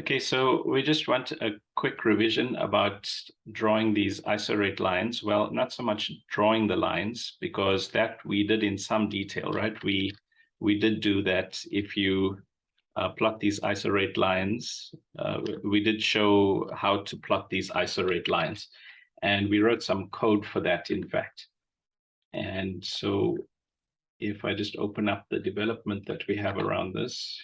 Okay, so we just want a quick revision about drawing these isorate lines. Well, not so much drawing the lines, because that we did in some detail, right? We did do that. If you plot these isorate lines, we did show how to plot these isorate lines. And we wrote some code for that, in fact. And so if I just open up the development that we have around this.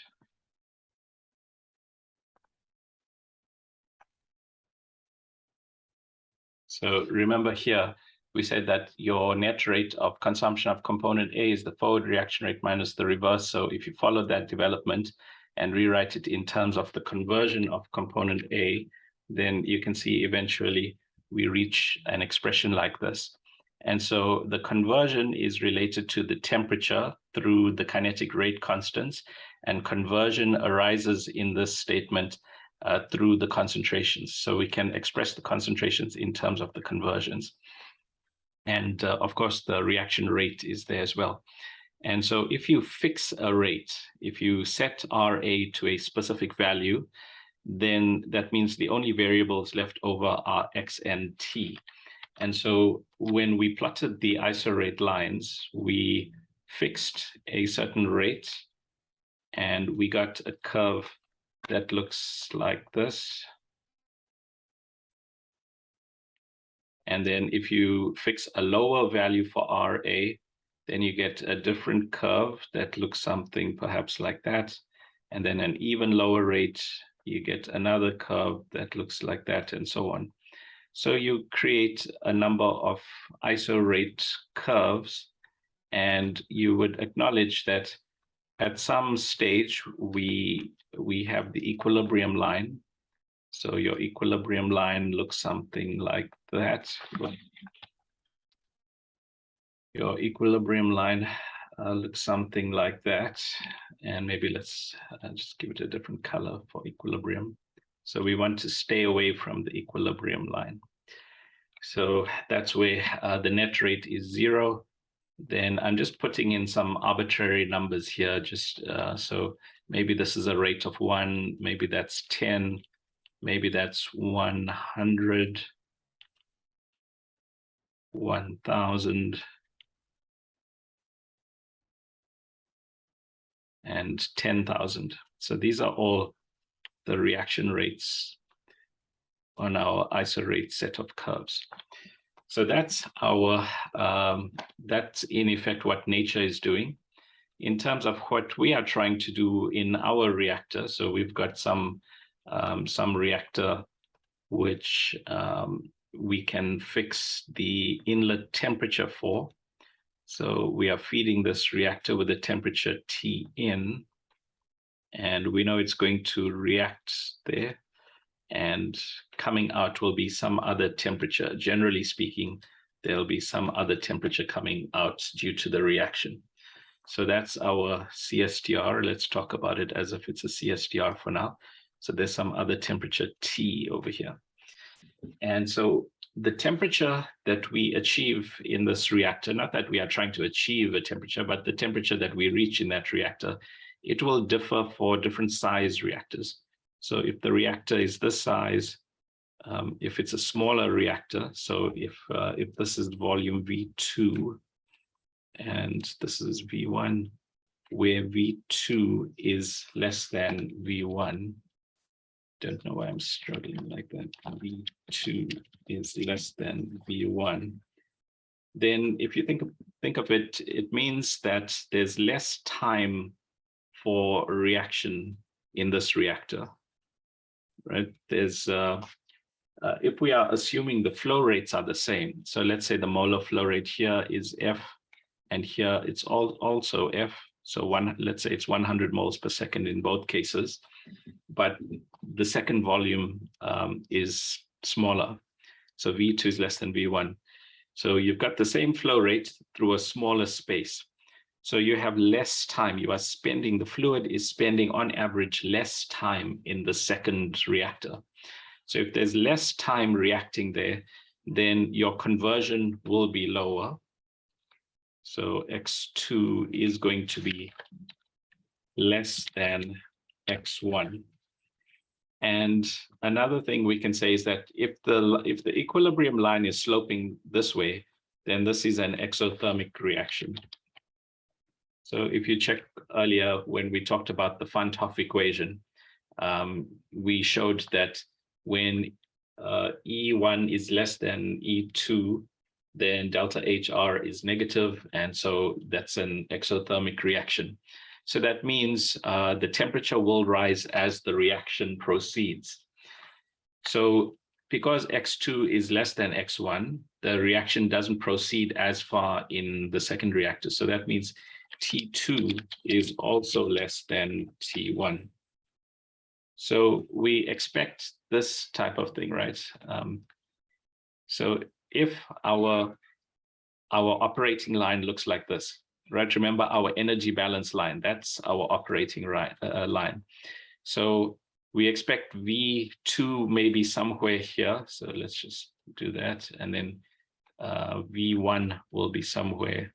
So remember here, we said that your net rate of consumption of component A is the forward reaction rate minus the reverse. So if you follow that development and rewrite it in terms of the conversion of component A, then you can see eventually we reach an expression like this. And so the conversion is related to the temperature through the kinetic rate constants, and conversion arises in this statement through the concentrations. So we can express the concentrations in terms of the conversions. And of course, the reaction rate is there as well. And so if you fix a rate, if you set RA to a specific value, then that means the only variables left over are X and T. And so when we plotted the isorate lines, we fixed a certain rate and we got a curve that looks like this. And then if you fix a lower value for RA, then you get a different curve that looks something perhaps like that. And then an even lower rate, you get another curve that looks like that, and so on. So you create a number of isorate curves, and you would acknowledge that at some stage we have the equilibrium line. So your equilibrium line looks something like that. Your equilibrium line looks something like that. And maybe let's just give it a different color for equilibrium. So we want to stay away from the equilibrium line. So that's where the net rate is 0. Then I'm just putting in some arbitrary numbers here, just so maybe this is a rate of 1, maybe that's 10, maybe that's 100, 1,000, and 10,000. So these are all the reaction rates on our isorate set of curves. So that's our, that's in effect what nature is doing. In terms of what we are trying to do in our reactor, so we've got some reactor which we can fix the inlet temperature for. So we are feeding this reactor with a temperature T in, and we know it's going to react there, and coming out will be some other temperature. Generally speaking, there'll be some other temperature coming out due to the reaction. So that's our CSTR. Let's talk about it as if it's a CSTR for now. So there's some other temperature T over here. And so the temperature that we achieve in this reactor, not that we are trying to achieve a temperature, but the temperature that we reach in that reactor, it will differ for different size reactors. So if the reactor is this size, if it's a smaller reactor, so if this is volume V2 and this is V1, where V2 is less than V1, don't know why I'm struggling like that, V2 is less than V1, then if you think of it, it means that there's less time for reaction in this reactor, right? There's if we are assuming the flow rates are the same, so let's say the molar flow rate here is F, and here it's also F. So let's say it's 100 moles per second in both cases, but the second volume is smaller. So V2 is less than V1. So you've got the same flow rate through a smaller space. So you have less time. The fluid is spending on average less time in the second reactor. So if there's less time reacting there, then your conversion will be lower. So X2 is going to be less than X1. And another thing we can say is that if the equilibrium line is sloping this way, then this is an exothermic reaction. So if you check earlier when we talked about the Van 't Hoff equation, we showed that when E1 is less than E2, then delta HR is negative, and so that's an exothermic reaction. So that means the temperature will rise as the reaction proceeds. So because X2 is less than X1, the reaction doesn't proceed as far in the second reactor. So that means T2 is also less than T1. So we expect this type of thing, right? So if our operating line looks like this, right? Remember our energy balance line, that's our operating line. So we expect V2 maybe somewhere here. So let's just do that. And then V1 will be somewhere.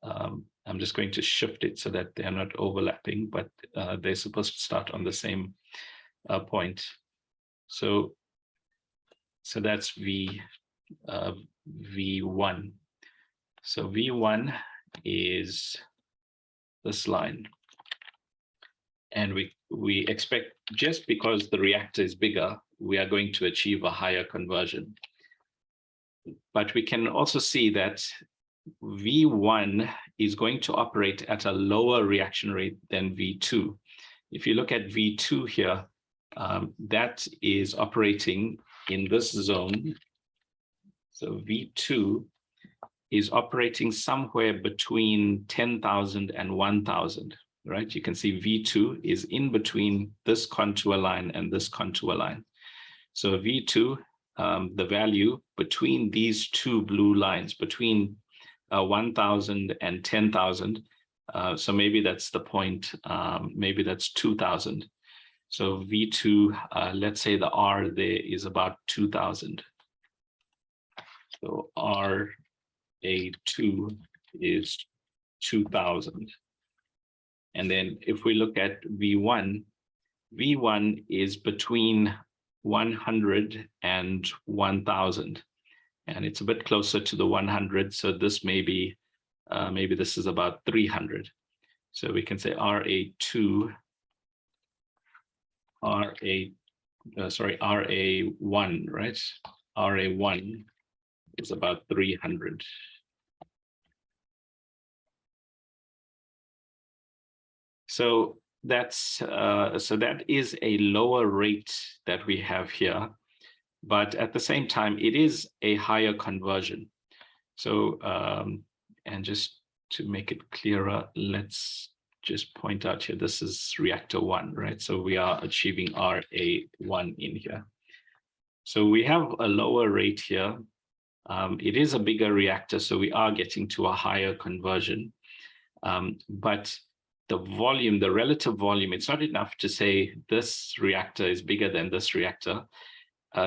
I'm just going to shift it so that they're not overlapping, but they're supposed to start on the same point. So that's V1. So V1 is this line. And we expect, just because the reactor is bigger, we are going to achieve a higher conversion. But we can also see that V1 is going to operate at a lower reaction rate than V2. If you look at V2 here, that is operating in this zone. So V2 is operating somewhere between 10,000 and 1,000, right? You can see V2 is in between this contour line and this contour line. So V2, the value between these two blue lines, between 1,000 and 10,000, so maybe that's the point, maybe that's 2,000. So V2, let's say the R there is about 2,000. So RA2 is 2,000. And then if we look at V1, V1 is between 100 and 1,000. And it's a bit closer to the 100. So this may be, maybe this is about 300. So we can say RA1, right? RA1 is about 300. So that is a lower rate that we have here, but at the same time, it is a higher conversion. So, and just to make it clearer, let's just point out here, this is reactor 1, right? So we are achieving RA1 in here. So we have a lower rate here. It is a bigger reactor, so we are getting to a higher conversion. But the volume, the relative volume, it's not enough to say this reactor is bigger than this reactor.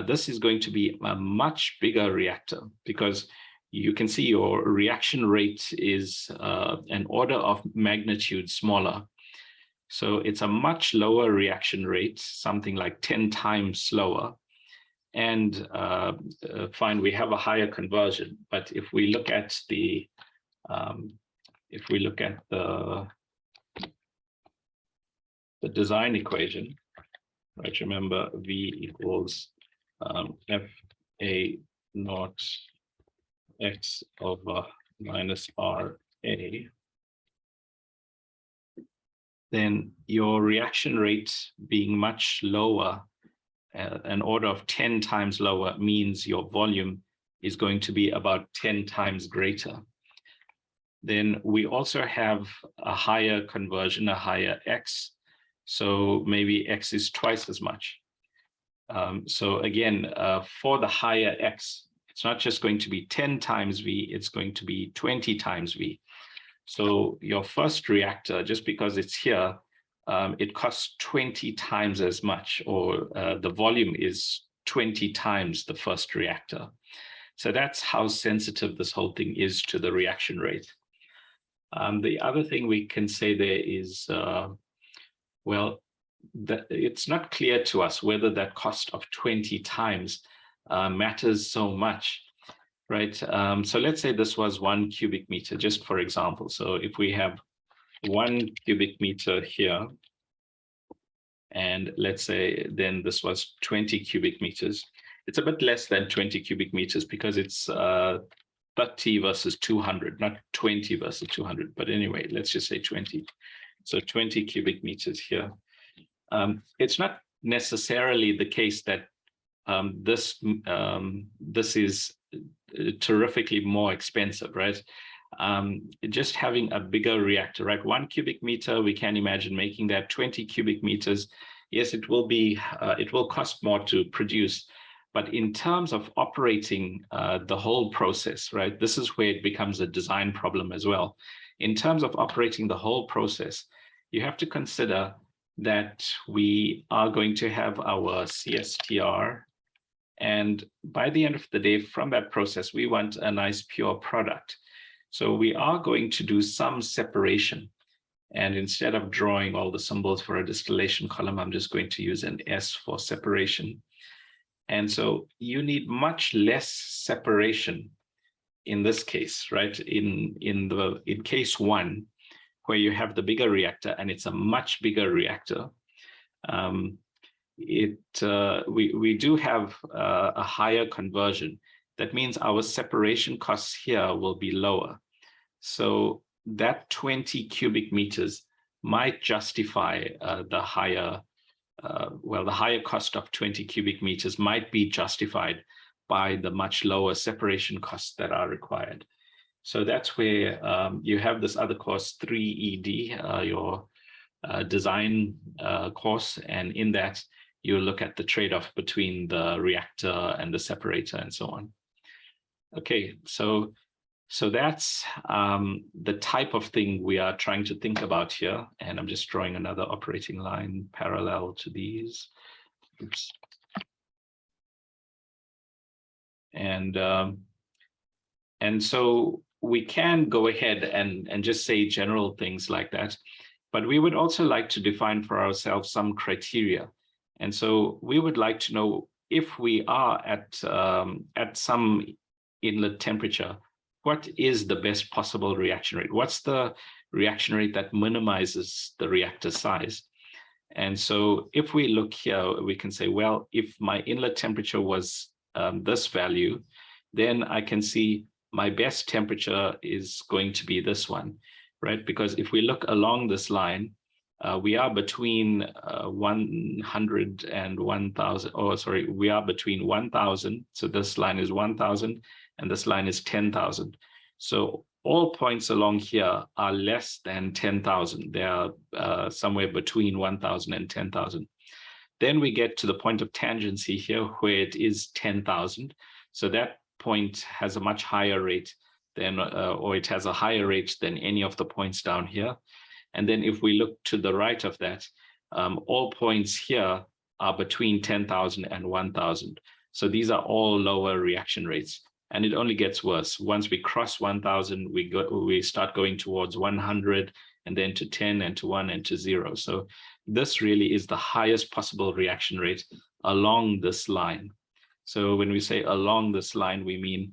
This is going to be a much bigger reactor, because you can see your reaction rate is an order of magnitude smaller. So it's a much lower reaction rate, something like 10 times slower. And fine, we have a higher conversion. But if we look at the design equation, right? Remember, V equals FA naught X over minus RA. Then your reaction rate being much lower, an order of 10 times lower, means your volume is going to be about 10 times greater. Then we also have a higher conversion, a higher X. So maybe X is twice as much. So again, for the higher X, it's not just going to be 10 times V, it's going to be 20 times V. So your first reactor, just because it's here, it costs 20 times as much, or the volume is 20 times the first reactor. So that's how sensitive this whole thing is to the reaction rate. The other thing we can say there is, well, it's not clear to us whether that cost of 20 times matters so much, right? So let's say this was 1 cubic meter, just for example. So if we have 1 cubic meter here, and let's say then this was 20 cubic meters, it's a bit less than 20 cubic meters because it's 30 versus 200, not 20 versus 200. But anyway, let's just say 20. So 20 cubic meters here. It's not necessarily the case that this is terrifically more expensive, right? Just having a bigger reactor, right? 1 cubic meter, we can imagine making that 20 cubic meters. Yes, it will cost more to produce, but in terms of operating the whole process, right? This is where it becomes a design problem as well. In terms of operating the whole process, you have to consider that we are going to have our CSTR, and by the end of the day, from that process, we want a nice pure product. So we are going to do some separation. And instead of drawing all the symbols for a distillation column, I'm just going to use an S for separation. And so you need much less separation in this case, right? In case 1, where you have the bigger reactor and it's a much bigger reactor, we do have a higher conversion. That means our separation costs here will be lower. So that 20 cubic meters might justify the higher cost of 20 cubic meters might be justified by the much lower separation costs that are required. So that's where you have this other course, 3ED, your design course, and in that you look at the trade-off between the reactor and the separator and so on. Okay, so that's the type of thing we are trying to think about here, and I'm just drawing another operating line parallel to these. Oops. And so we can go ahead and just say general things like that, but we would also like to define for ourselves some criteria. And so we would like to know if we are at some inlet temperature, what is the best possible reaction rate? What's the reaction rate that minimizes the reactor size? And so if we look here, we can say, well, if my inlet temperature was this value, then I can see my best temperature is going to be this one, right? Because if we look along this line, we are between 100 and 1,000. Oh, sorry, we are between 1,000. So this line is 1,000 and this line is 10,000. So all points along here are less than 10,000. They are somewhere between 1,000 and 10,000. Then we get to the point of tangency here where it is 10,000. So that point has a much higher rate than, or it has a higher rate than any of the points down here. And then if we look to the right of that, all points here are between 10,000 and 1,000. So these are all lower reaction rates. And it only gets worse. Once we cross 1,000, we start going towards 100, and then to 10, and to 1, and to 0. So this really is the highest possible reaction rate along this line. So when we say along this line, we mean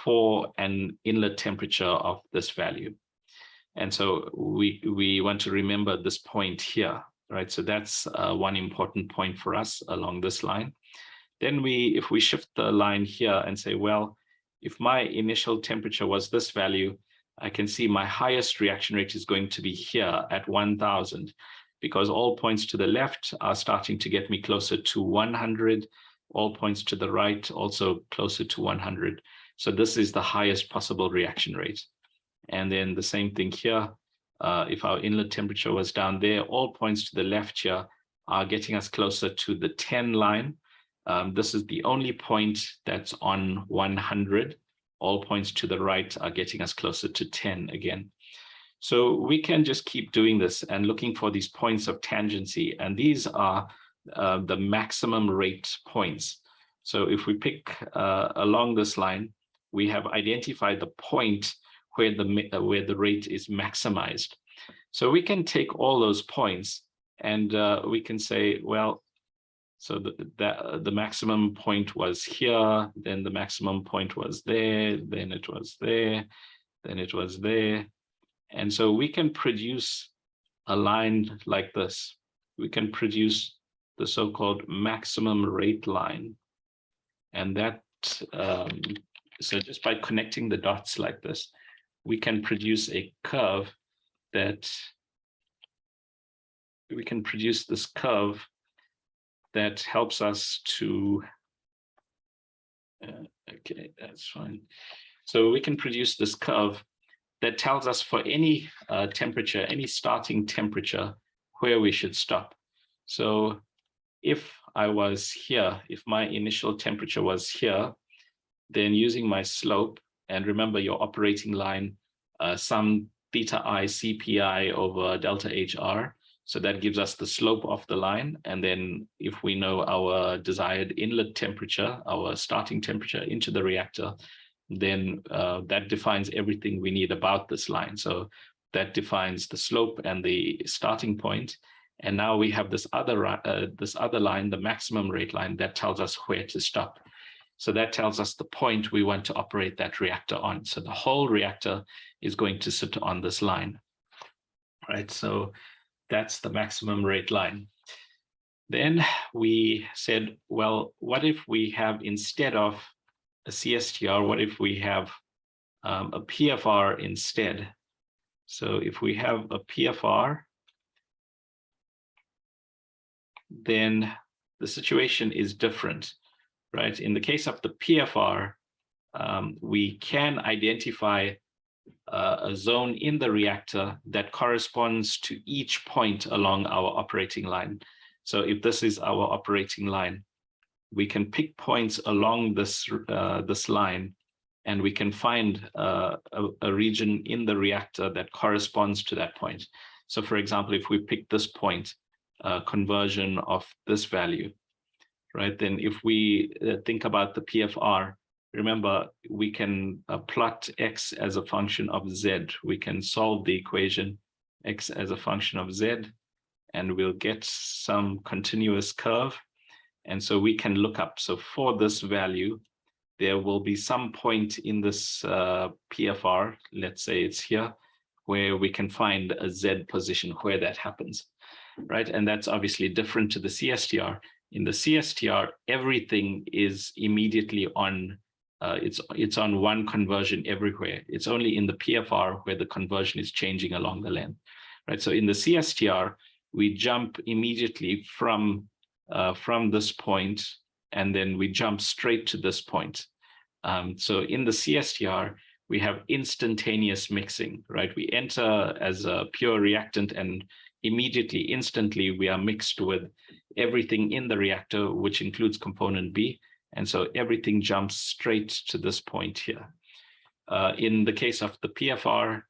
for an inlet temperature of this value. And so we want to remember this point here, right? So that's one important point for us along this line. Then if we shift the line here and say, well, if my initial temperature was this value, I can see my highest reaction rate is going to be here at 1,000, because all points to the left are starting to get me closer to 100. All points to the right also closer to 100. So this is the highest possible reaction rate. And then the same thing here. If our inlet temperature was down there, all points to the left here are getting us closer to the 10 line. This is the only point that's on 100. All points to the right are getting us closer to 10 again. So we can just keep doing this and looking for these points of tangency. And these are the maximum rate points. So if we pick along this line, we have identified the point where the rate is maximized. So we can take all those points And we can say, well, so the maximum point was here, then the maximum point was there, then it was there, then it was there. And so we can produce a line like this. We can produce the so-called maximum rate line. And that, so just by connecting the dots like this, we can produce a curve that, we can produce this curve that helps us to, okay, that's fine. So we can produce this curve that tells us for any temperature, any starting temperature, where we should stop. So if I was here, if my initial temperature was here, then using my slope, and remember your operating line, sum theta I CPI over delta HR. So that gives us the slope of the line. And then if we know our desired inlet temperature, our starting temperature into the reactor, then that defines everything we need about this line. So that defines the slope and the starting point. And now we have this other line, the maximum rate line, that tells us where to stop. So that tells us the point we want to operate that reactor on. So the whole reactor is going to sit on this line, right? So that's the maximum rate line. Then we said, well, what if we have, instead of a CSTR, what if we have a PFR instead? So if we have a PFR, then the situation is different, right? In the case of the PFR, we can identify a zone in the reactor that corresponds to each point along our operating line. So if this is our operating line, we can pick points along this, this line, and we can find a region in the reactor that corresponds to that point. So for example, if we pick this point, conversion of this value, right? Then if we think about the PFR, remember, we can plot x as a function of z. We can solve the equation x as a function of z, and we'll get some continuous curve. And so we can look up. So for this value, there will be some point in this PFR, let's say it's here, where we can find a z position where that happens, right? And that's obviously different to the CSTR. In the CSTR, everything is immediately on, it's on one conversion everywhere. It's only in the PFR where the conversion is changing along the length, right? So in the CSTR, we jump immediately from this point, and then we jump straight to this point. So in the CSTR, we have instantaneous mixing, right? We enter as a pure reactant, and immediately, instantly, we are mixed with everything in the reactor, which includes component B. And so everything jumps straight to this point here. In the case of the PFR,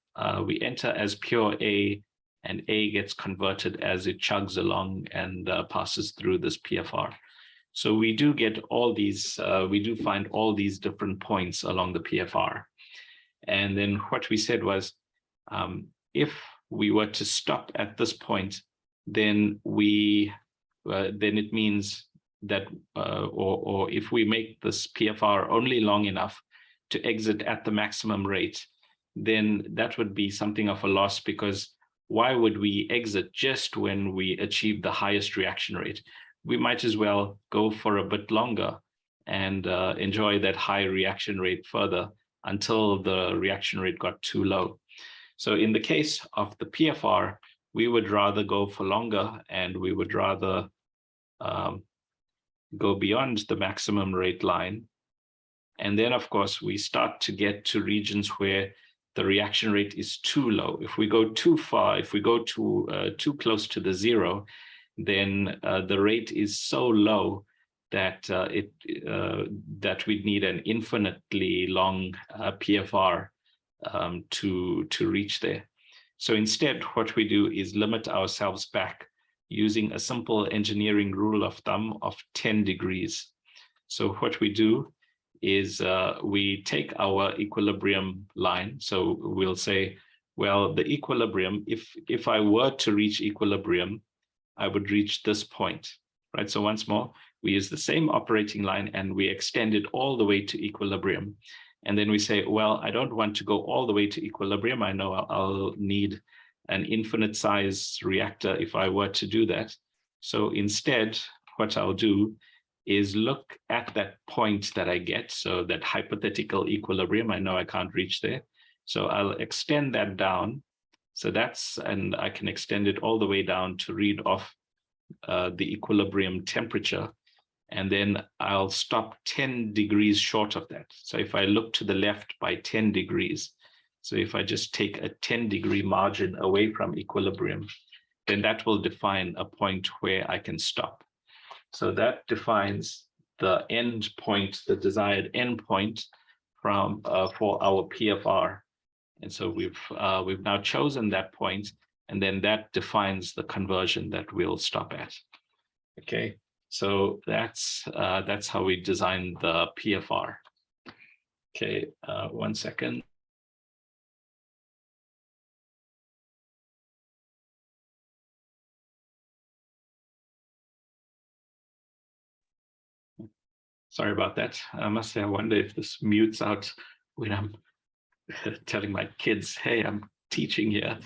we enter as pure A, and A gets converted as it chugs along and passes through this PFR. So we do get all these, we do find all these different points along the PFR. And then what we said was, if we were to stop at this point, then then it means that, or if we make this PFR only long enough to exit at the maximum rate, then that would be something of a loss, because why would we exit just when we achieve the highest reaction rate? We might as well go for a bit longer and enjoy that high reaction rate further until the reaction rate got too low. So in the case of the PFR, we would rather go for longer, and we would rather go beyond the maximum rate line. And then, of course, we start to get to regions where the reaction rate is too low. If we go too far, if we go too close to the zero, then the rate is so low that that we'd need an infinitely long PFR to reach there. So instead, what we do is limit ourselves back using a simple engineering rule of thumb of 10 degrees. So what we do is we take our equilibrium line. So we'll say, well, the equilibrium, if I were to reach equilibrium, I would reach this point, right? So once more, we use the same operating line and we extend it all the way to equilibrium. And then we say, well, I don't want to go all the way to equilibrium. I know I'll need an infinite size reactor if I were to do that. So instead, what I'll do is look at that point that I get. So that hypothetical equilibrium, I know I can't reach there. So I'll extend that down. So that's, and I can extend it all the way down to read off the equilibrium temperature. And then I'll stop 10 degrees short of that. So if I look to the left by 10 degrees, so if I just take a 10-degree margin away from equilibrium, then that will define a point where I can stop. So that defines the end point, the desired end point from for our PFR. And so we've now chosen that point, and then that defines the conversion that we'll stop at. Okay. So that's how we design the PFR. Okay, 1 second. Sorry about that. I must say, I wonder if this mutes out when I'm telling my kids, hey, I'm teaching here.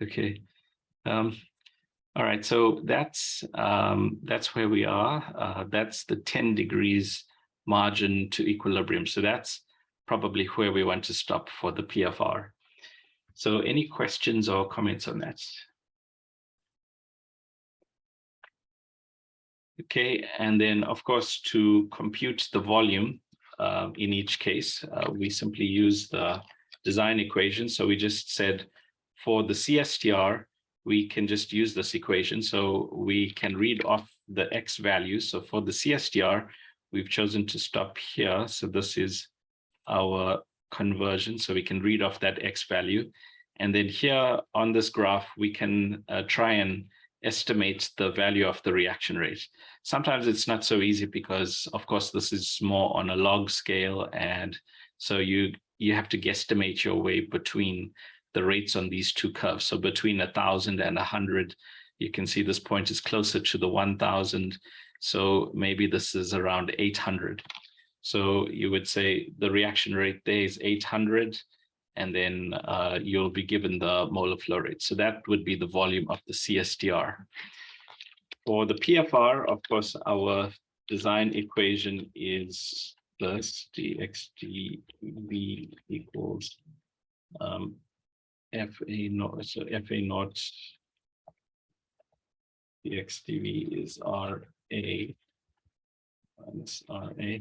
Okay. All right, so that's where we are. That's the 10 degrees margin to equilibrium. So that's probably where we want to stop for the PFR. So any questions or comments on that? Okay, and then of course, to compute the volume in each case, we simply use the design equation. So we just said for the CSTR, we can just use this equation. So we can read off the X values. So for the CSTR, we've chosen to stop here. So this is our conversion. So we can read off that X value. And then here on this graph, we can try and estimate the value of the reaction rate. Sometimes it's not so easy because, of course, this is more on a log scale. And so you have to guesstimate your way between the rates on these two curves. So between 1,000 and 100, you can see this point is closer to the 1,000. So maybe this is around 800. So you would say the reaction rate there is 800, and then you'll be given the molar flow rate. So that would be the volume of the CSTR. For the PFR, of course, our design equation is this dxdv equals FA naught. So FA naught dxdv is RA minus RA.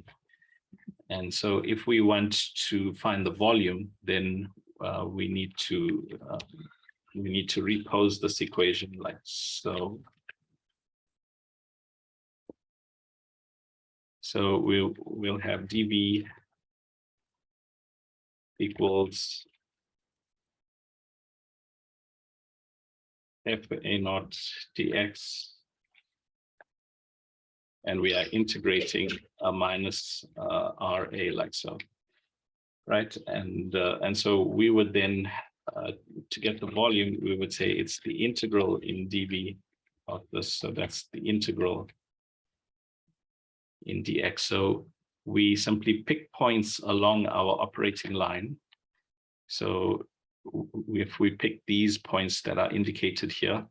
And so if we want to find the volume, then we need to repose this equation like so. So we'll have dV equals FA naught dx, and we are integrating a minus RA like so, right? And so we would then, to get the volume, we would say it's the integral in dV of this. So that's the integral in dx. So we simply pick points along our operating line. So if we pick these points that are indicated here,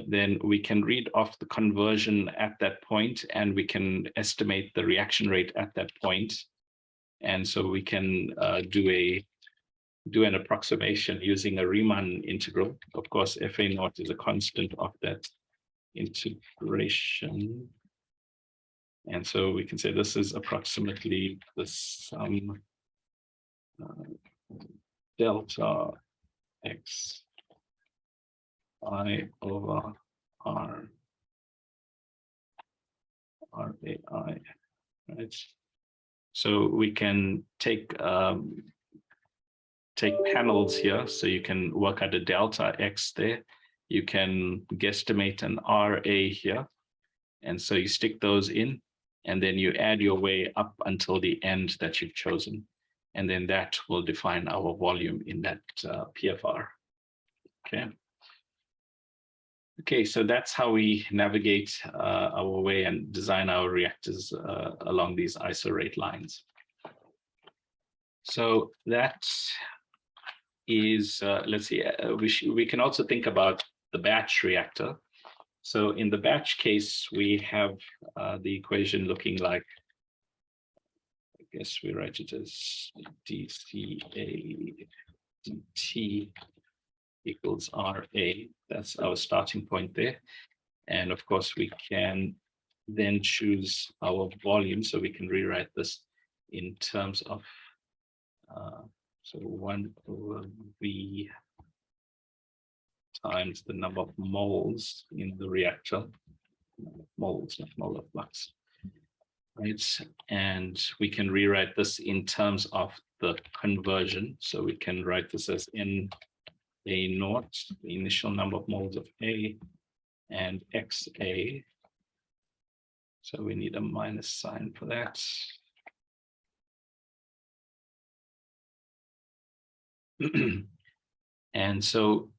then we can read off the conversion at that point, and we can estimate the reaction rate at that point. And so we can do an approximation using a Riemann integral. Of course, FA naught is a constant of that integration. And so we can say this is approximately the sum delta x I over R RAI, right? So we can take panels here, so you can work out a delta x there. You can guesstimate an RA here, and so you stick those in, and then you add your way up until the end that you've chosen, and then that will define our volume in that PFR. Okay. Okay, so that's how we navigate our way and design our reactors along these ISO rate lines. So that is, let's see, we can also think about the batch reactor. So in the batch case, we have the equation looking like, I guess we write it as dCA dt equals RA. That's our starting point there. And of course, we can then choose our volume. So we can rewrite this in terms of, so 1 over V times the number of moles in the reactor, moles, not molar flux, right? And we can rewrite this in terms of the conversion. So we can write this as N A naught, the initial number of moles of A, and XA. So we need a minus sign for that. And so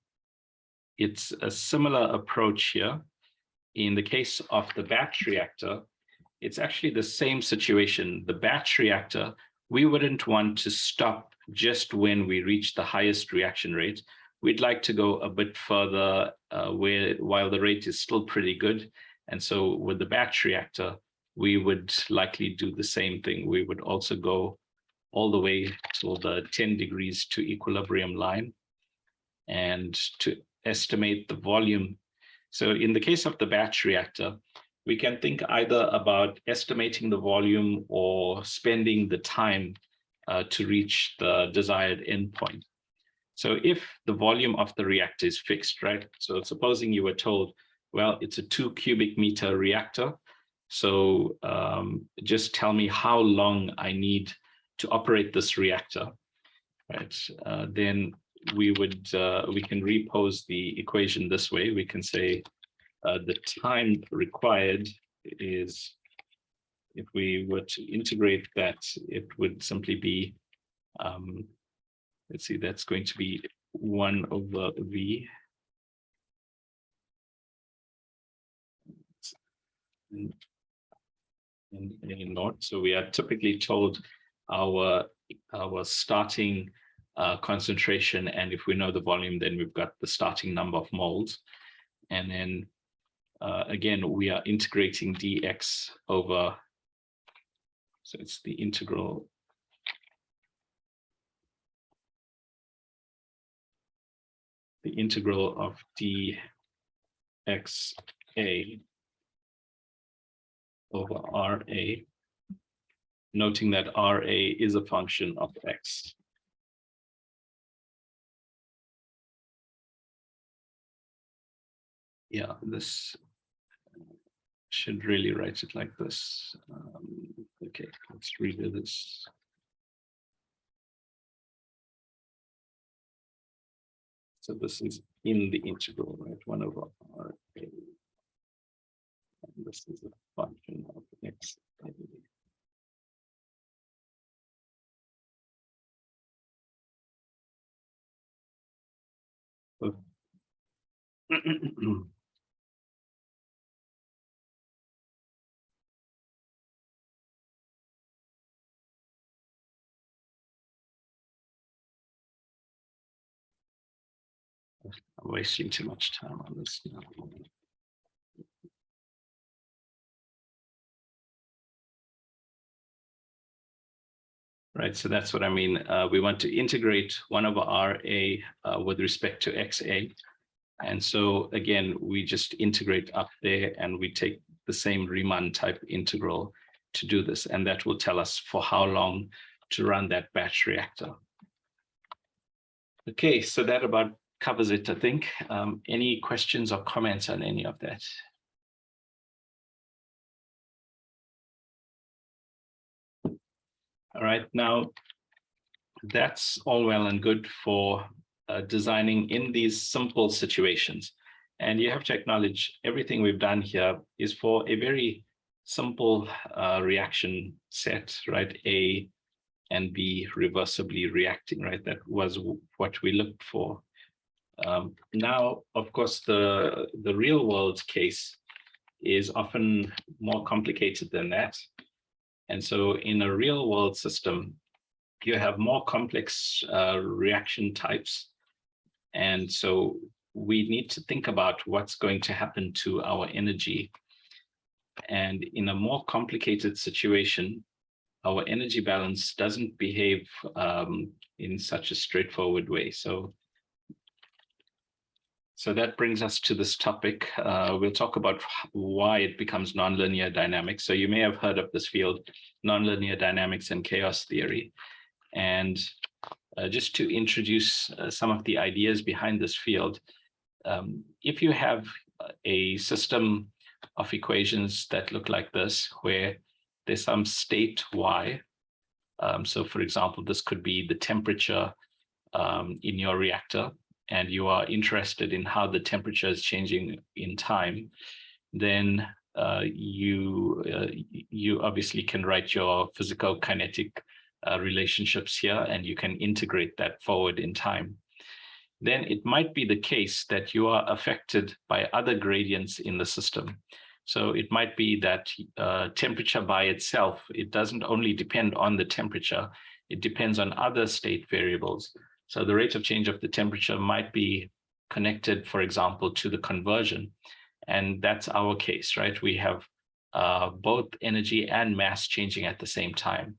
it's a similar approach here. In the case of the batch reactor, it's actually the same situation. The batch reactor, we wouldn't want to stop just when we reach the highest reaction rate. We'd like to go a bit further while the rate is still pretty good. And so with the batch reactor, we would likely do the same thing. We would also go all the way to the 10 degrees to equilibrium line and to estimate the volume. So in the case of the batch reactor, we can think either about estimating the volume or spending the time to reach the desired endpoint. So if the volume of the reactor is fixed, right? So supposing you were told, well, it's a 2 cubic meter reactor. So just tell me how long I need to operate this reactor, right? Then we can repose the equation this way. We can say the time required is, if we were to integrate that, it would simply be, let's see, that's going to be 1 over V. In A naught. So we are typically told our starting concentration, and if we know the volume, then we've got the starting number of moles. And then again, we are integrating dx over, so it's the integral of dxa over RA, noting that RA is a function of X. Yeah, this should really write it like this. Okay, let's redo this. So this is in the integral, right? 1 over RA. And this is a function of X. I'm wasting too much time on this now. Right, so that's what I mean. We want to integrate 1 over RA with respect to XA. And so again, we just integrate up there and we take the same Riemann type integral to do this. And that will tell us for how long to run that batch reactor. Okay, so that about covers it, I think. Any questions or comments on any of that? All right, now that's all well and good for designing in these simple situations. And you have to acknowledge everything we've done here is for a very simple reaction set, right? A and B reversibly reacting, right? That was what we looked for. Now, of course, the real world case is often more complicated than that. And so in a real world system, you have more complex reaction types. And so we need to think about what's going to happen to our energy. And in a more complicated situation, our energy balance doesn't behave in such a straightforward way. So that brings us to this topic. We'll talk about why it becomes nonlinear dynamics. So you may have heard of this field, nonlinear dynamics and chaos theory. And just to introduce some of the ideas behind this field, if you have a system of equations that look like this, where there's some state y, so for example, this could be the temperature in your reactor, and you are interested in how the temperature is changing in time, then you obviously can write your physicokinetic relationships here, and you can integrate that forward in time. Then it might be the case that you are affected by other gradients in the system. So it might be that temperature by itself, it doesn't only depend on the temperature, it depends on other state variables. So the rate of change of the temperature might be connected, for example, to the conversion. And that's our case, right? We have both energy and mass changing at the same time.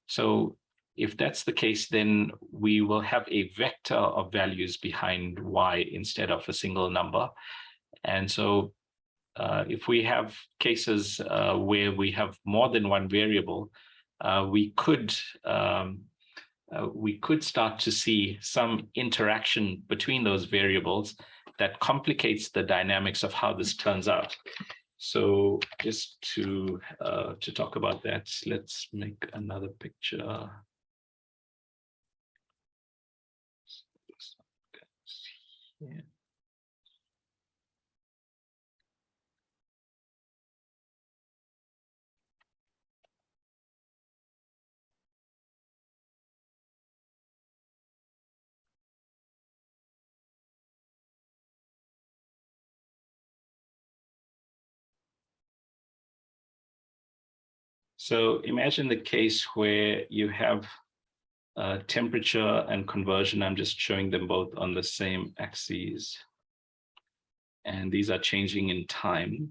So if that's the case, then we will have a vector of values behind y instead of a single number. And so if we have cases where we have more than one variable, we could start to see some interaction between those variables that complicates the dynamics of how this turns out. So just to talk about that, let's make another picture. Yeah. So imagine the case where you have temperature and conversion. I'm just showing them both on the same axes. And these are changing in time.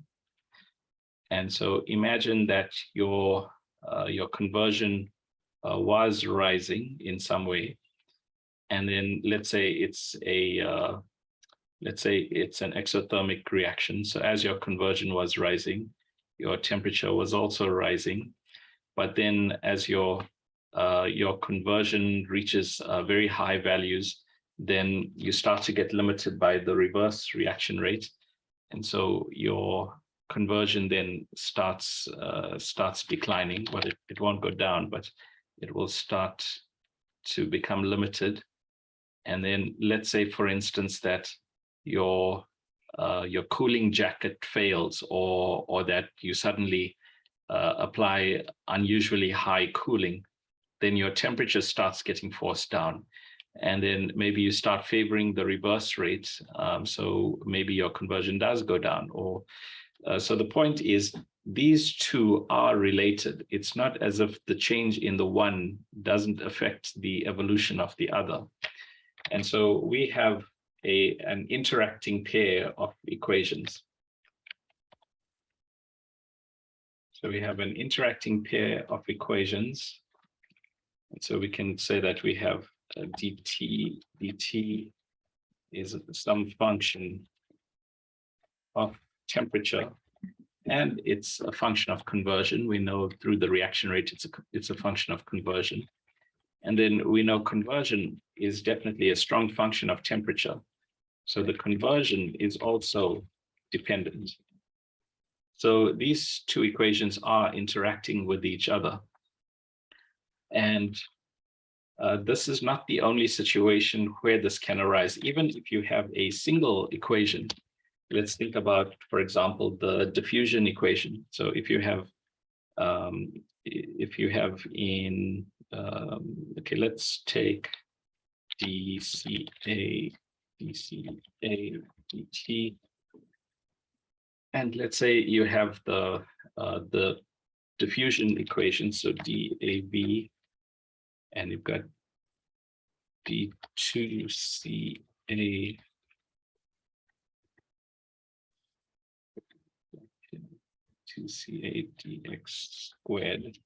And so imagine that your conversion was rising in some way. And then let's say it's an exothermic reaction. So as your conversion was rising, your temperature was also rising. But then as your conversion reaches very high values, then you start to get limited by the reverse reaction rate. And so your conversion then starts declining. Well, it won't go down, but it will start to become limited. And then let's say, for instance, that your cooling jacket fails, or that you suddenly apply unusually high cooling, then your temperature starts getting forced down. And then maybe you start favoring the reverse rate. So maybe your conversion does go down. Or so the point is, these two are related. It's not as if the change in the one doesn't affect the evolution of the other. And so we have an interacting pair of equations. So we have an interacting pair of equations. And so we can say that we have dt is some function of temperature, and it's a function of conversion. We know through the reaction rate, it's a function of conversion. And then we know conversion is definitely a strong function of temperature. So the conversion is also dependent. So these two equations are interacting with each other. And this is not the only situation where this can arise. Even if you have a single equation, let's think about, for example, the diffusion equation. So if you have okay, let's take dCA dCA dt. And let's say you have the diffusion equation, so dAV, and you've got d2CA dx squared.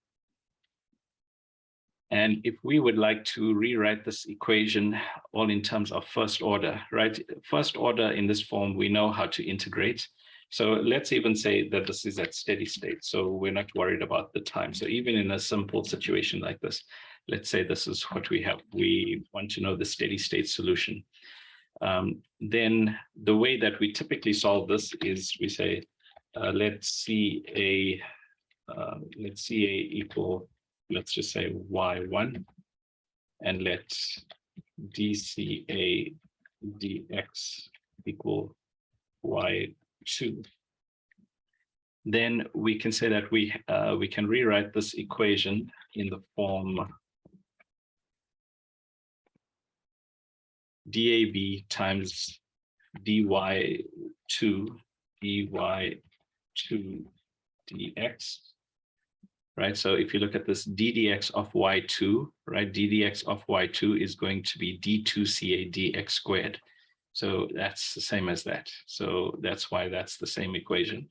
And if we would like to rewrite this equation all in terms of first order, right? First order in this form, we know how to integrate. So let's even say that this is at steady state. So we're not worried about the time. So even in a simple situation like this, let's say this is what we have. We want to know the steady state solution. Then the way that we typically solve this is we say, let's CA equal, let's just say y1, and let dCA dx equal y2. Then we can say that we can rewrite this equation in the form dAV times dy2 dx, right? So if you look at this ddx of y2, right, ddx of y2 is going to be d2CA dx squared. So that's the same as that. So that's why that's the same equation.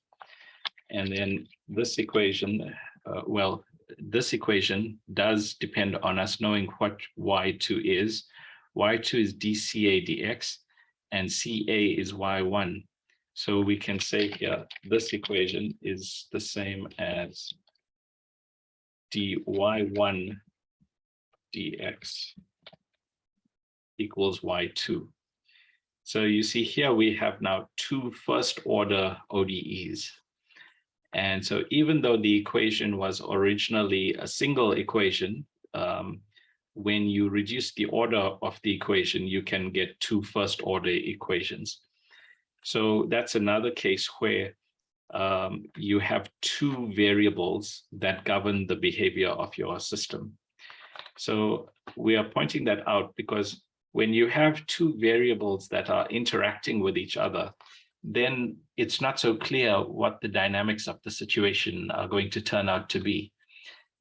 And then this equation, this equation does depend on us knowing what y2 is. Y2 is dCA dx, and CA is y1. So we can say here, this equation is the same as dy1 dx equals y2. So you see here we have now two first order ODEs. And so even though the equation was originally a single equation, when you reduce the order of the equation, you can get two first order equations. So that's another case where you have two variables that govern the behavior of your system. So we are pointing that out because when you have two variables that are interacting with each other, then it's not so clear what the dynamics of the situation are going to turn out to be.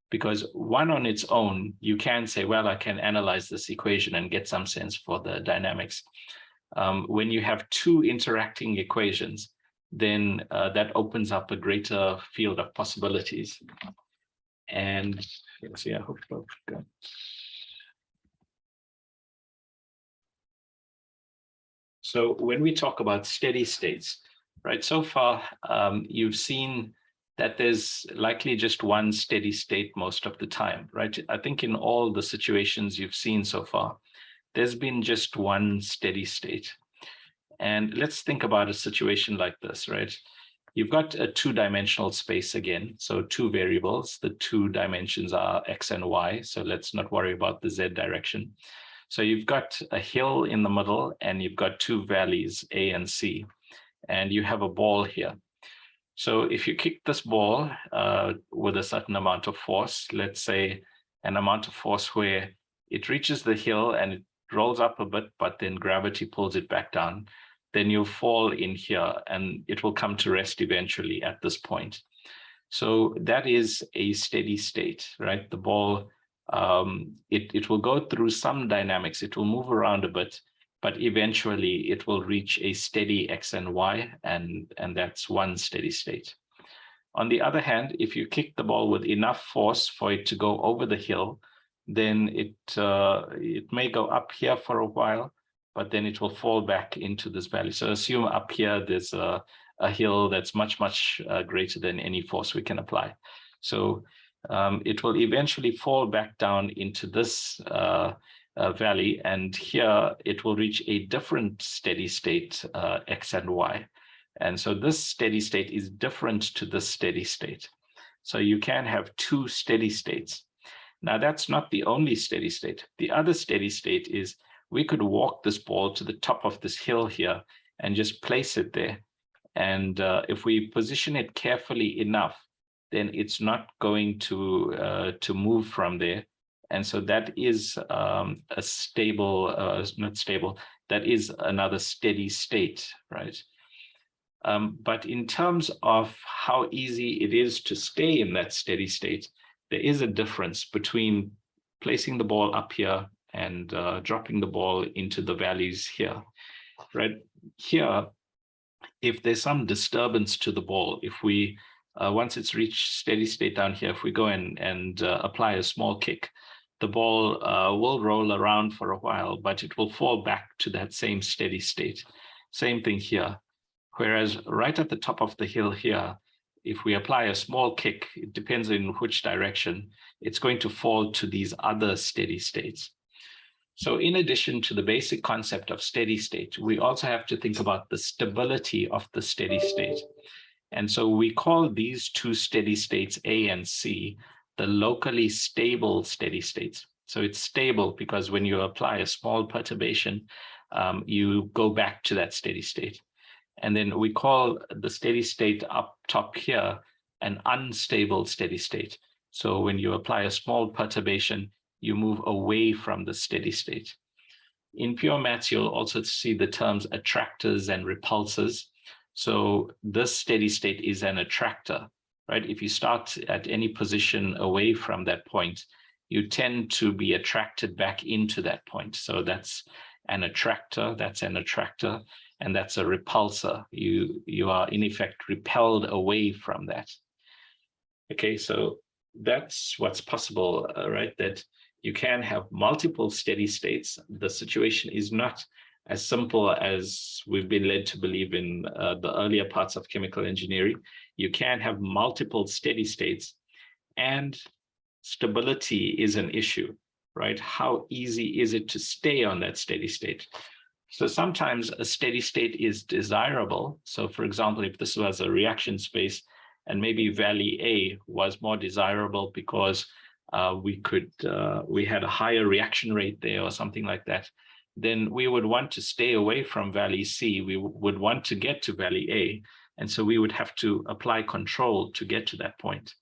Because one on its own, you can say, well, I can analyze this equation and get some sense for the dynamics. When you have two interacting equations, then that opens up a greater field of possibilities. And let's see, I hope I've got. So when we talk about steady states, right, so far you've seen that there's likely just one steady state most of the time, right? I think in all the situations you've seen so far, there's been just one steady state. And let's think about a situation like this, right? You've got a two-dimensional space again, so two variables. The two dimensions are x and y, so let's not worry about the z direction. So you've got a hill in the middle, and you've got two valleys, A and C, and you have a ball here. So if you kick this ball with a certain amount of force, let's say an amount of force where it reaches the hill and it rolls up a bit, but then gravity pulls it back down, then you'll fall in here and it will come to rest eventually at this point. So that is a steady state, right? The ball, it will go through some dynamics. It will move around a bit, but eventually it will reach a steady x and y, and that's one steady state. On the other hand, if you kick the ball with enough force for it to go over the hill, then it may go up here for a while, but then it will fall back into this valley. So assume up here there's a hill that's much, much greater than any force we can apply. So it will eventually fall back down into this valley, and here it will reach a different steady state, x and y. And so this steady state is different to this steady state. So you can have two steady states. Now that's not the only steady state. The other steady state is we could walk this ball to the top of this hill here and just place it there. And if we position it carefully enough, then it's not going to move from there. And so that is a stable, not stable, that is another steady state, right? But in terms of how easy it is to stay in that steady state, there is a difference between placing the ball up here and dropping the ball into the valleys here, right? Here, if there's some disturbance to the ball, if we, once it's reached steady state down here, if we go in and apply a small kick, the ball will roll around for a while, but it will fall back to that same steady state. Same thing here. Whereas right at the top of the hill here, if we apply a small kick, it depends in which direction, it's going to fall to these other steady states. So in addition to the basic concept of steady state, we also have to think about the stability of the steady state. And so we call these two steady states, A and C, the locally stable steady states. So it's stable because when you apply a small perturbation, you go back to that steady state. And then we call the steady state up top here an unstable steady state. So when you apply a small perturbation, you move away from the steady state. In pure maths, you'll also see the terms attractors and repulsors. So this steady state is an attractor, right? If you start at any position away from that point, you tend to be attracted back into that point. So that's an attractor, and that's a repulsor. You are in effect repelled away from that. Okay, so that's what's possible, right? That you can have multiple steady states. The situation is not as simple as we've been led to believe in the earlier parts of chemical engineering. You can have multiple steady states, and stability is an issue, right? How easy is it to stay on that steady state? So sometimes a steady state is desirable. So for example, if this was a reaction space and maybe valley A was more desirable because we had a higher reaction rate there or something like that, then we would want to stay away from valley C. We would want to get to valley A. And so we would have to apply control to get to that point.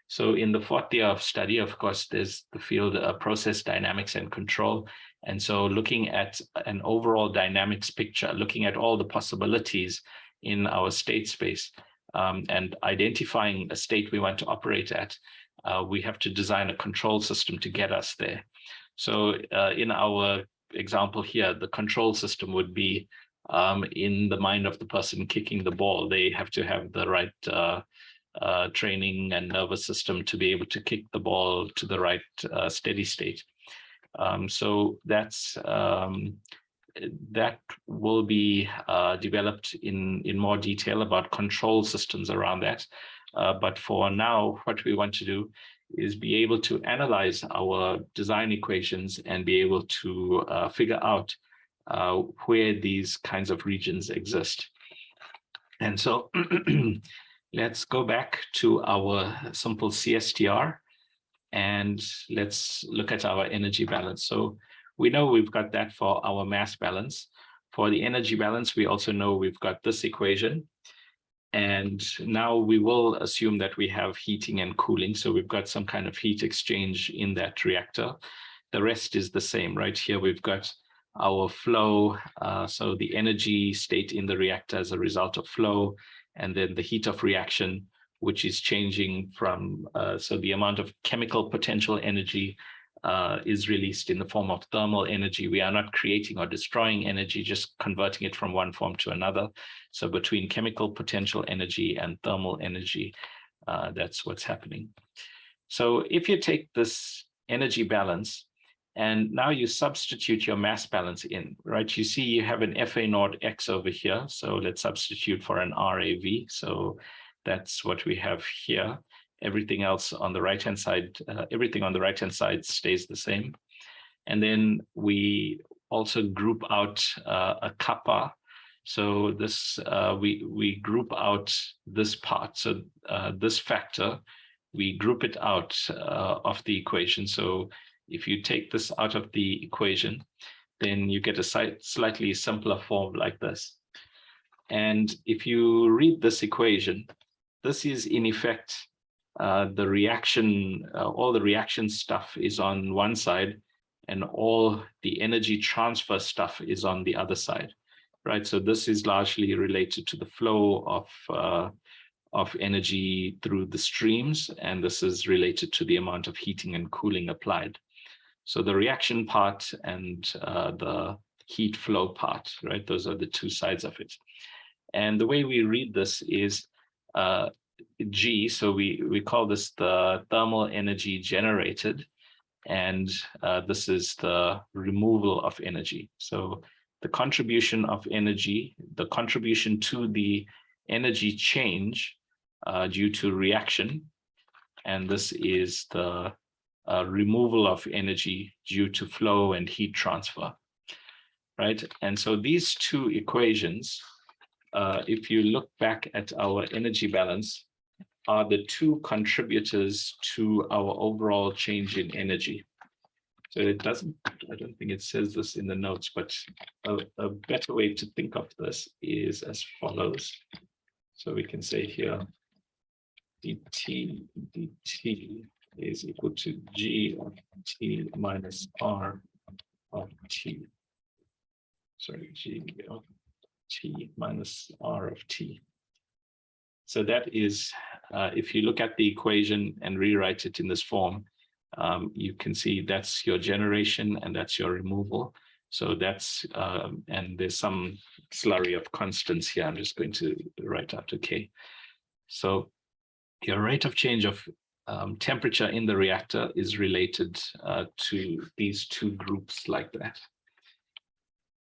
So in the fourth year of study, of course, there's the field of process dynamics and control. And so looking at an overall dynamics picture, looking at all the possibilities in our state space, and identifying a state we want to operate at, we have to design a control system to get us there. So in our example here, the control system would be in the mind of the person kicking the ball. They have to have the right training and nervous system to be able to kick the ball to the right steady state. So that will be developed in more detail about control systems around that. But for now, what we want to do is be able to analyze our design equations and be able to figure out where these kinds of regions exist. And so let's go back to our simple CSTR and let's look at our energy balance. So we know we've got that for our mass balance. For the energy balance, we also know we've got this equation. And now we will assume that we have heating and cooling. So we've got some kind of heat exchange in that reactor. The rest is the same, right? Here we've got our flow. So the energy state in the reactor as a result of flow, and then the heat of reaction, which is changing from, so the amount of chemical potential energy is released in the form of thermal energy. We are not creating or destroying energy, just converting it from one form to another. So between chemical potential energy and thermal energy, that's what's happening. So if you take this energy balance and now you substitute your mass balance in, right? You see you have an FA naught X over here. So let's substitute for an RAV. So that's what we have here. Everything else on the right-hand side, everything on the right-hand side stays the same. And then we also group out a kappa. So this, we group out this part. So this factor, we group it out of the equation. So if you take this out of the equation, then you get a slightly simpler form like this. And if you read this equation, this is in effect the reaction, all the reaction stuff is on one side, and all the energy transfer stuff is on the other side, right? So this is largely related to the flow of energy through the streams, and this is related to the amount of heating and cooling applied. So the reaction part and the heat flow part, right? Those are the two sides of it. And the way we read this is G, so we call this the thermal energy generated, and this is the removal of energy. So the contribution of energy, the contribution to the energy change due to reaction, and this is the removal of energy due to flow and heat transfer, right? And so these two equations, if you look back at our energy balance, are the two contributors to our overall change in energy. So it doesn't, I don't think it says this in the notes, but a better way to think of this is as follows. So we can say here, dt is equal to G of T minus R of T. Sorry, G of T minus R of T. So that is, if you look at the equation and rewrite it in this form, you can see that's your generation and that's your removal. So that's, and there's some slurry of constants here. I'm just going to write out K. So your rate of change of temperature in the reactor is related to these two groups like that.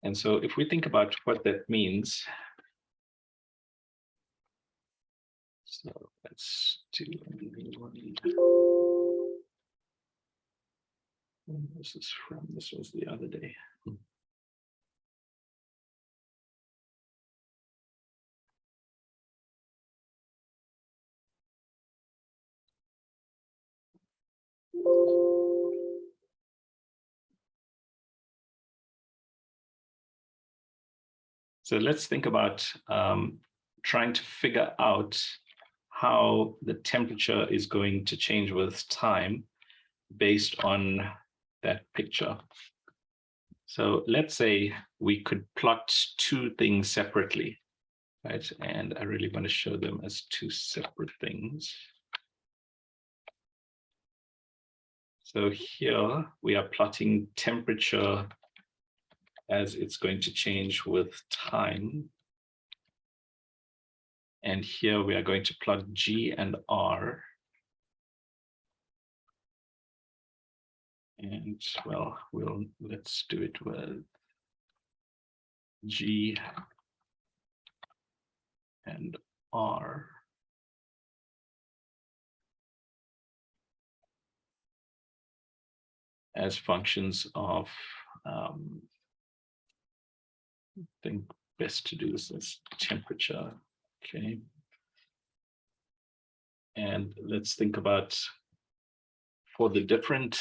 And so if we think about what that means, so let's do this is from, this was the other day. So let's think about trying to figure out how the temperature is going to change with time based on that picture. So let's say we could plot two things separately, right? And I really want to show them as two separate things. So here we are plotting temperature as it's going to change with time. And here we are going to plot G and R. And well, let's do it with G and R. As functions of, I think best to do this as temperature, okay. And let's think about, for the different,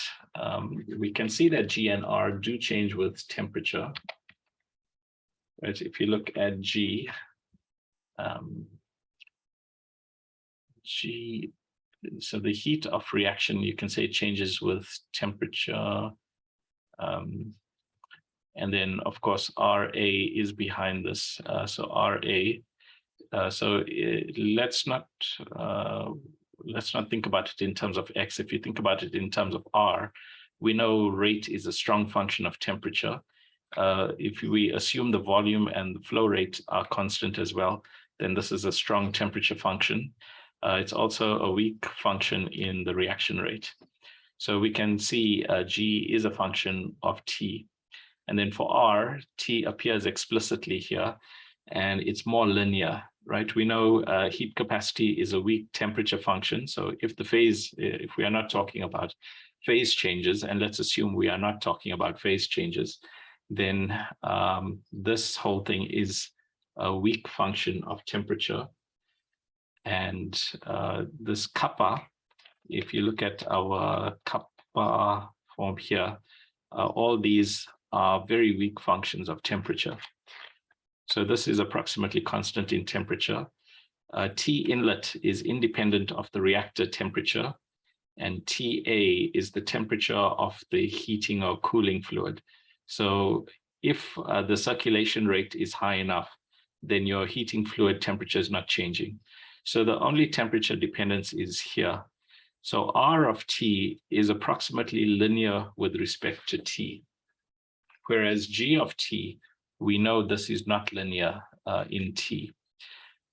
we can see that G and R do change with temperature. Right? If you look at G, so the heat of reaction, you can say changes with temperature. And then, of course, RA is behind this. So RA, let's not think about it in terms of X. If you think about it in terms of R, we know rate is a strong function of temperature. If we assume the volume and the flow rate are constant as well, then this is a strong temperature function. It's also a weak function in the reaction rate. So we can see G is a function of T. And then for R, T appears explicitly here, and it's more linear, right? We know heat capacity is a weak temperature function. So if the phase, if we are not talking about phase changes, and let's assume we are not talking about phase changes, then this whole thing is a weak function of temperature. And this kappa, if you look at our kappa form here, all these are very weak functions of temperature. So this is approximately constant in temperature. T inlet is independent of the reactor temperature. and TA is the temperature of the heating or cooling fluid. So if the circulation rate is high enough, then your heating fluid temperature is not changing. So the only temperature dependence is here. So R of T is approximately linear with respect to T, whereas G of T, we know this is not linear in T.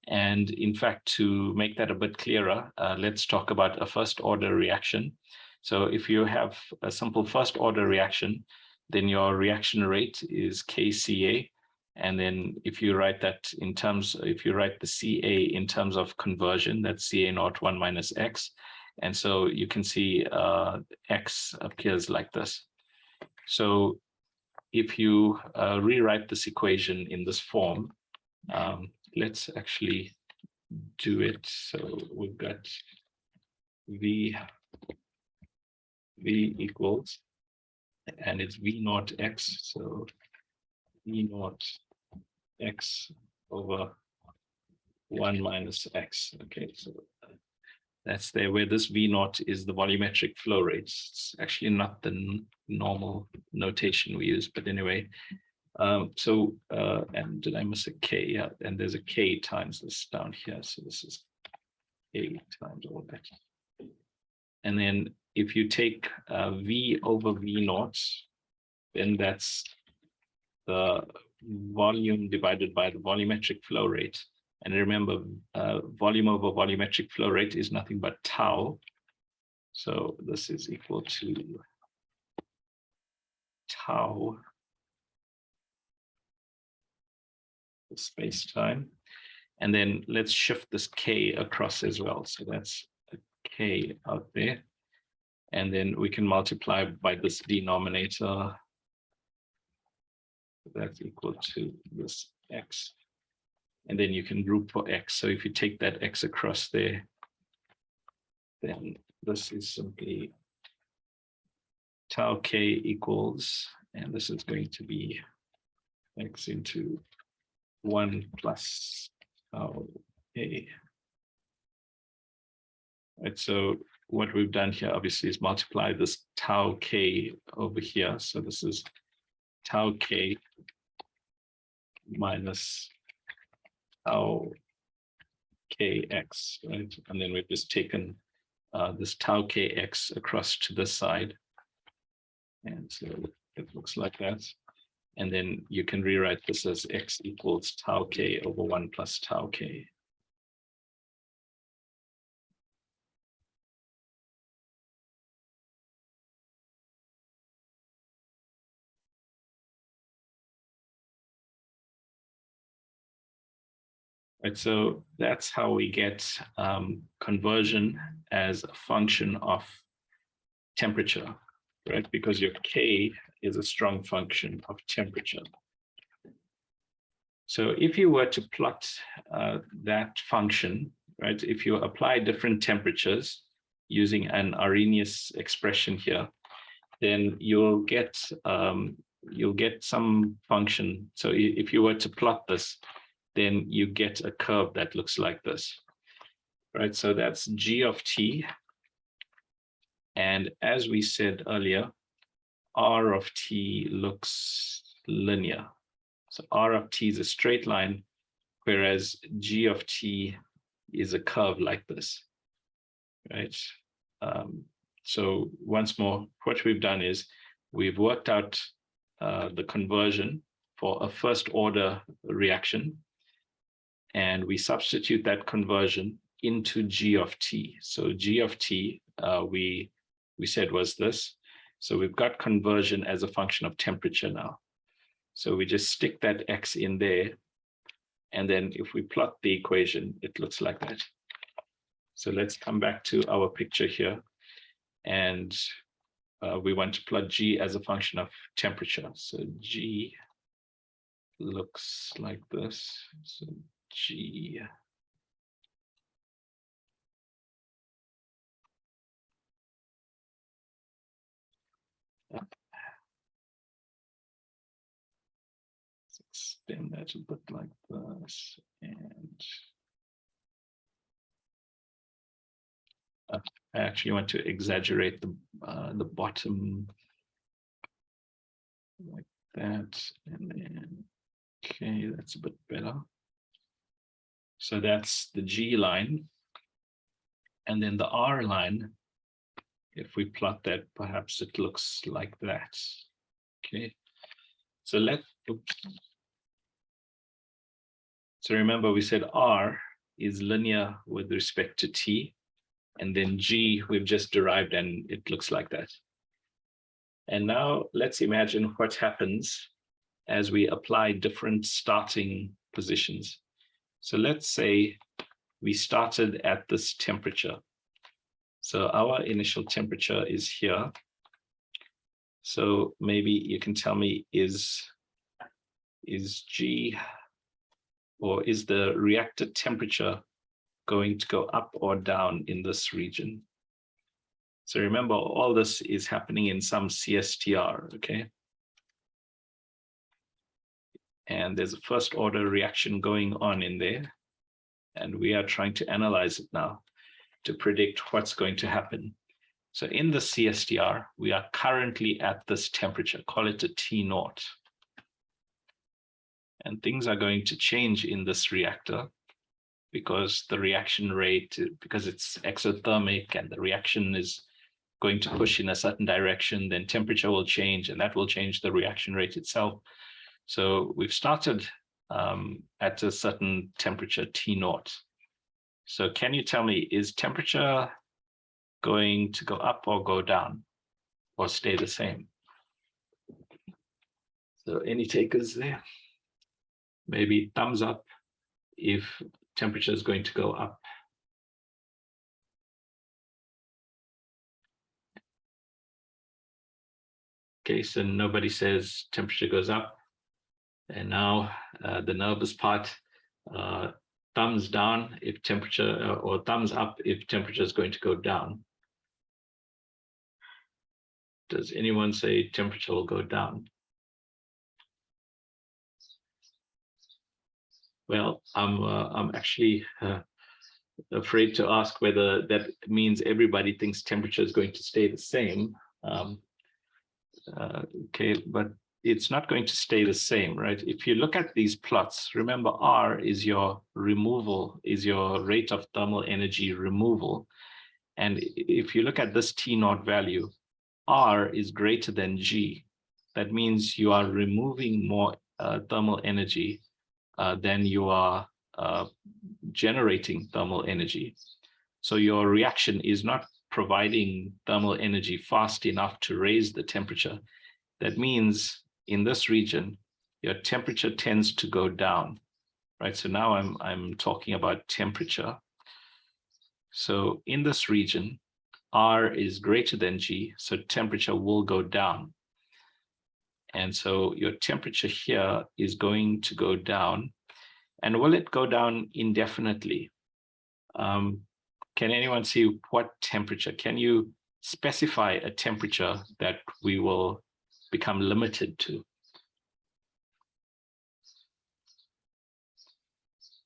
And in fact, to make that a bit clearer, let's talk about a first order reaction. So if you have a simple first order reaction, then your reaction rate is kCa. And then if you write that in terms, if you write the Ca in terms of conversion, that's Ca naught 1 minus X. And so you can see X appears like this. So if you rewrite this equation in this form, let's actually do it. So we've got V equals, and it's V naught X. So V naught X over 1 minus X. Okay, so that's there where this V naught is the volumetric flow rate. It's actually not the normal notation we use, but anyway. And did I miss a K? Yeah, and there's a K times this down here. So this is K times all that. And then if you take V over V naught, then that's the volume divided by the volumetric flow rate. And remember, volume over volumetric flow rate is nothing but tau. So this is equal to tau space-time. And then let's shift this K across as well. So that's a K out there. And then we can multiply by this denominator. That's equal to this X. And then you can group for X. So if you take that X across there, then this is simply tau K equals, and this is going to be X into 1 plus tau K. Right, so what we've done here obviously is multiply this tau K over here. So this is tau K minus tau Kx, right? And then we've just taken this tau Kx across to this side. And so it looks like that. And then you can rewrite this as X equals tau K over 1 plus tau K. Right, so that's how we get conversion as a function of temperature, right? Because your K is a strong function of temperature. So if you were to plot that function, right, if you apply different temperatures using an Arrhenius expression here, then you'll get some function. So if you were to plot this, then you get a curve that looks like this, right? So that's G of T. And as we said earlier, R of T looks linear. So R of T is a straight line, whereas G of T is a curve like this, right? So once more, what we've done is we've worked out the conversion for a first order reaction, and we substitute that conversion into G of T. So G of T, we said was this. So we've got conversion as a function of temperature now. So we just stick that X in there. And then if we plot the equation, it looks like that. So let's come back to our picture here. And we want to plot G as a function of temperature. So G looks like this. So G. Let's extend that a bit like this. And I actually want to exaggerate the bottom like that, and then okay, that's a bit better. So that's the G line, and then the R line. If we plot that, perhaps it looks like that. Okay, so so remember we said R is linear with respect to T, and then G we've just derived and it looks like that. And now let's imagine what happens as we apply different starting positions. So let's say we started at this temperature. So our initial temperature is here. So maybe you can tell me, is G, or is the reactor temperature going to go up or down in this region? So remember, all this is happening in some CSTR, okay? And there's a first order reaction going on in there. And we are trying to analyze it now to predict what's going to happen. So in the CSTR, we are currently at this temperature, call it a T0. And things are going to change in this reactor because the reaction rate, because it's exothermic and the reaction is going to push in a certain direction, then temperature will change and that will change the reaction rate itself. So we've started at a certain temperature T0. So can you tell me, is temperature going to go up or go down or stay the same? So any takers there? Maybe thumbs up if temperature is going to go up. Okay, so nobody says temperature goes up. And now the nervous part, thumbs down if temperature, or thumbs up if temperature is going to go down. Does anyone say temperature will go down? Well, I'm actually afraid to ask whether that means everybody thinks temperature is going to stay the same. Okay, but it's not going to stay the same, right? If you look at these plots, remember R is your removal, is your rate of thermal energy removal. And if you look at this T0 value, R is greater than G. That means you are removing more thermal energy than you are generating thermal energy. So your reaction is not providing thermal energy fast enough to raise the temperature. That means in this region, your temperature tends to go down, right? So now I'm talking about temperature. So in this region, R is greater than G, so temperature will go down. And so your temperature here is going to go down. And will it go down indefinitely? Can anyone see what temperature? Can you specify a temperature that we will become limited to?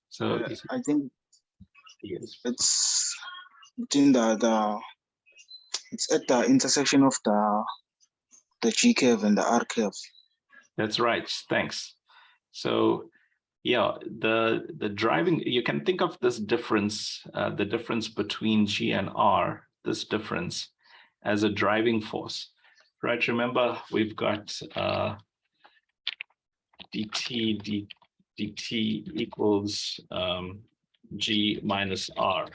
So I think yes, it's between it's at the intersection of the G curve and the R curve. that's right. Thanks. So yeah, the driving, you can think of this difference, the difference between G and R, this difference as a driving force, right? Remember, we've got dt equals G minus R,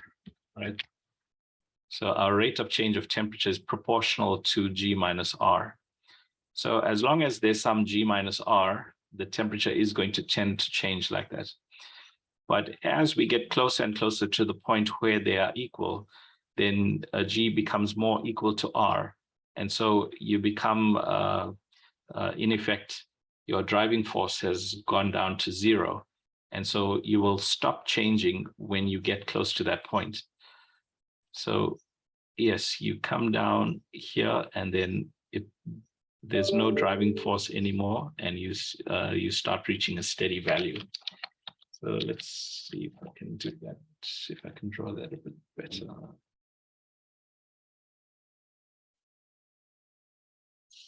right? So our rate of change of temperature is proportional to G minus R. So as long as there's some G minus R, the temperature is going to tend to change like that. But as we get closer and closer to the point where they are equal, then G becomes more equal to R. And so you become, in effect, your driving force has gone down to 0. And so you will stop changing when you get close to that point. So yes, you come down here and then there's no driving force anymore, and you start reaching a steady value. So let's see if I can do that, if I can draw that a bit better.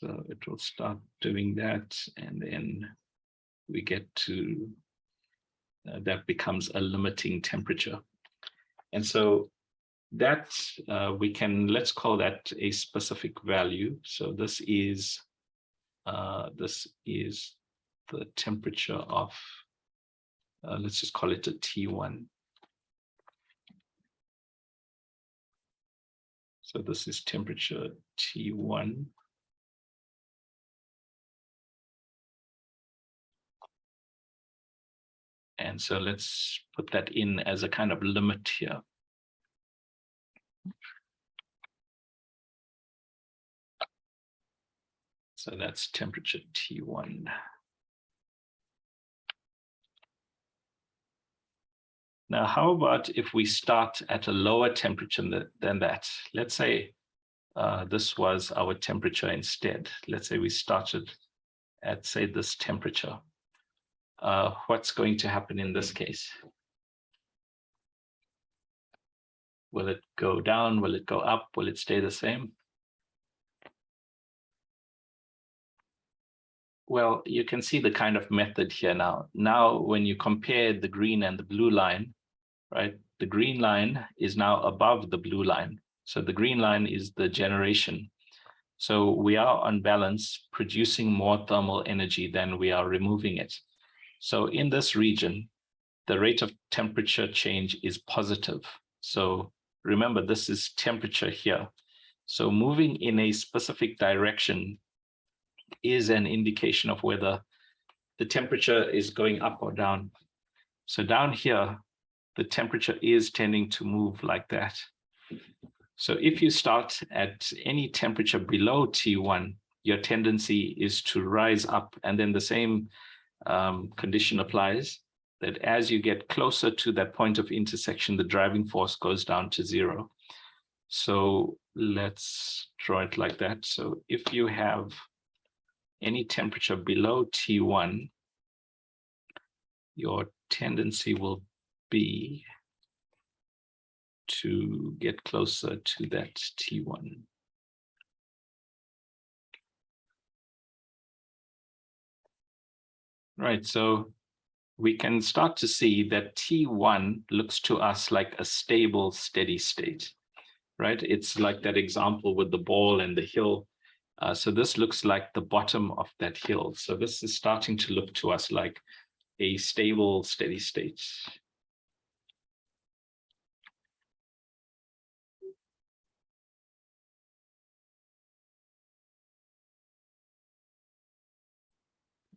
So it will start doing that, and then we get to, that becomes a limiting temperature. And so that let's call that a specific value. So this is the temperature of, let's just call it a T1. So this is temperature T1. And so let's put that in as a kind of limit here. So that's temperature T1. Now, how about if we start at a lower temperature than that? Let's say this was our temperature instead. Let's say we started at, say, this temperature. What's going to happen in this case? Will it go down? Will it go up? Will it stay the same? Well, you can see the kind of method here now. Now, when you compare the green and the blue line, right, the green line is now above the blue line. So the green line is the generation. So we are on balance producing more thermal energy than we are removing it. So in this region, the rate of temperature change is positive. So remember, this is temperature here. So moving in a specific direction is an indication of whether the temperature is going up or down. So down here, the temperature is tending to move like that. So if you start at any temperature below T1, your tendency is to rise up, and then the same condition applies, that as you get closer to that point of intersection, the driving force goes down to 0. So let's draw it like that. So if you have any temperature below T1, your tendency will be to get closer to that T1. Right, so we can start to see that T1 looks to us like a stable, steady state, right? It's like that example with the ball and the hill. So this looks like the bottom of that hill. So this is starting to look to us like a stable, steady state.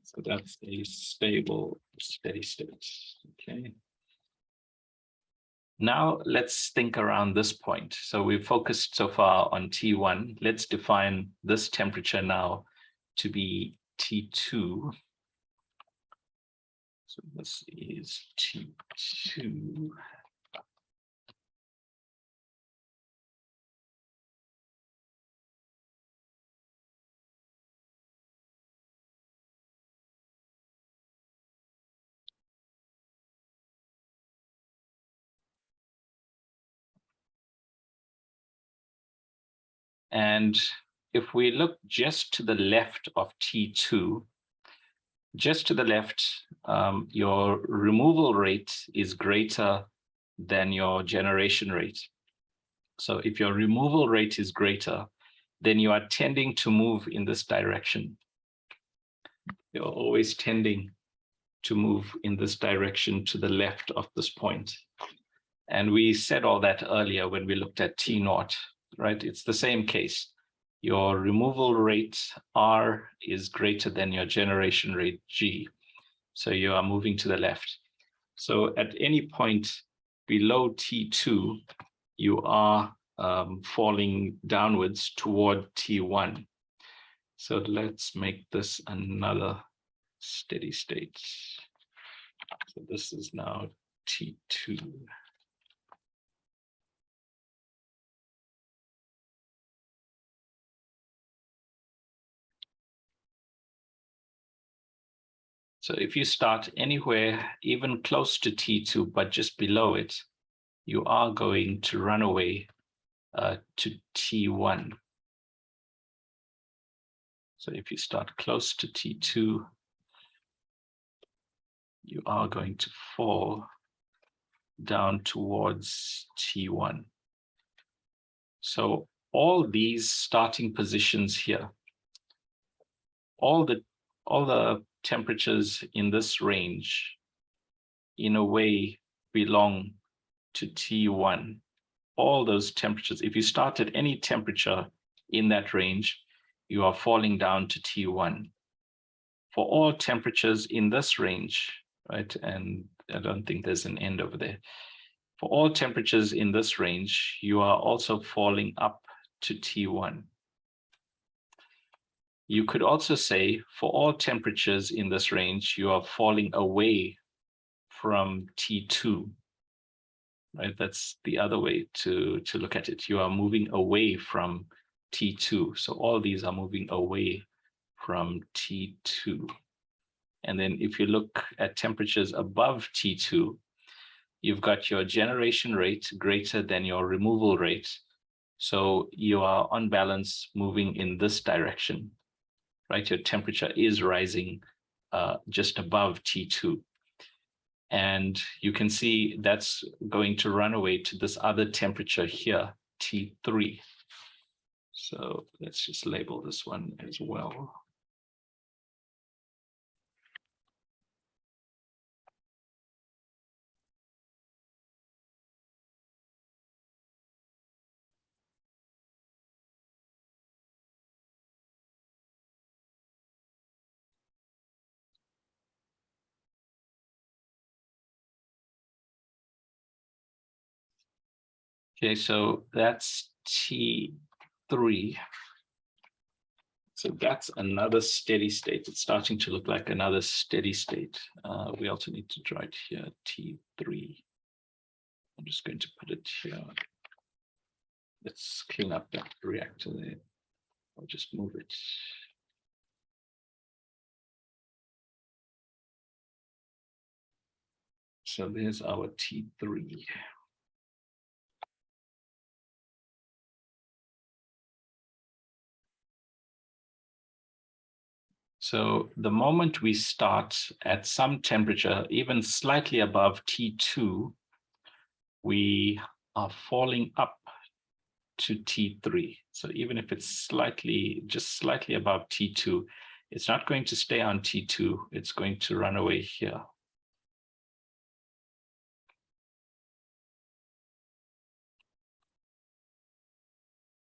So that's a stable, steady state, okay? Now let's think around this point. So we've focused so far on T1. Let's define this temperature now to be T2. So this is T2. And if we look just to the left of T2, just to the left, your removal rate is greater than your generation rate. So if your removal rate is greater, then you are tending to move in this direction. You're always tending to move in this direction to the left of this point. And we said all that earlier when we looked at T0, right? It's the same case. Your removal rate R is greater than your generation rate G. So you are moving to the left. So at any point below T2, you are falling downwards toward T1. So let's make this another steady state. So this is now T2. So if you start anywhere even close to T2, but just below it, you are going to run away to T1. So if you start close to T2, you are going to fall down towards T1. So all these starting positions here, all the temperatures in this range, in a way, belong to T1. All those temperatures, if you start at any temperature in that range, you are falling down to T1. For all temperatures in this range, right? And I don't think there's an end over there. For all temperatures in this range, you are also falling up to T1. You could also say for all temperatures in this range, you are falling away from T2, right? That's the other way to look at it. You are moving away from T2. So all these are moving away from T2. And then if you look at temperatures above T2, you've got your generation rate greater than your removal rate. So you are on balance moving in this direction, right? Your temperature is rising just above T2. And you can see that's going to run away to this other temperature here, T3. So let's just label this one as well. Okay, so that's T3. So that's another steady state. It's starting to look like another steady state. We also need to draw it here, T3. I'm just going to put it here. Let's clean up that reactor there. I'll just move it. So there's our T3. So the moment we start at some temperature, even slightly above T2, we are falling up to T3. So even if it's just slightly above T2, it's not going to stay on T2, it's going to run away here.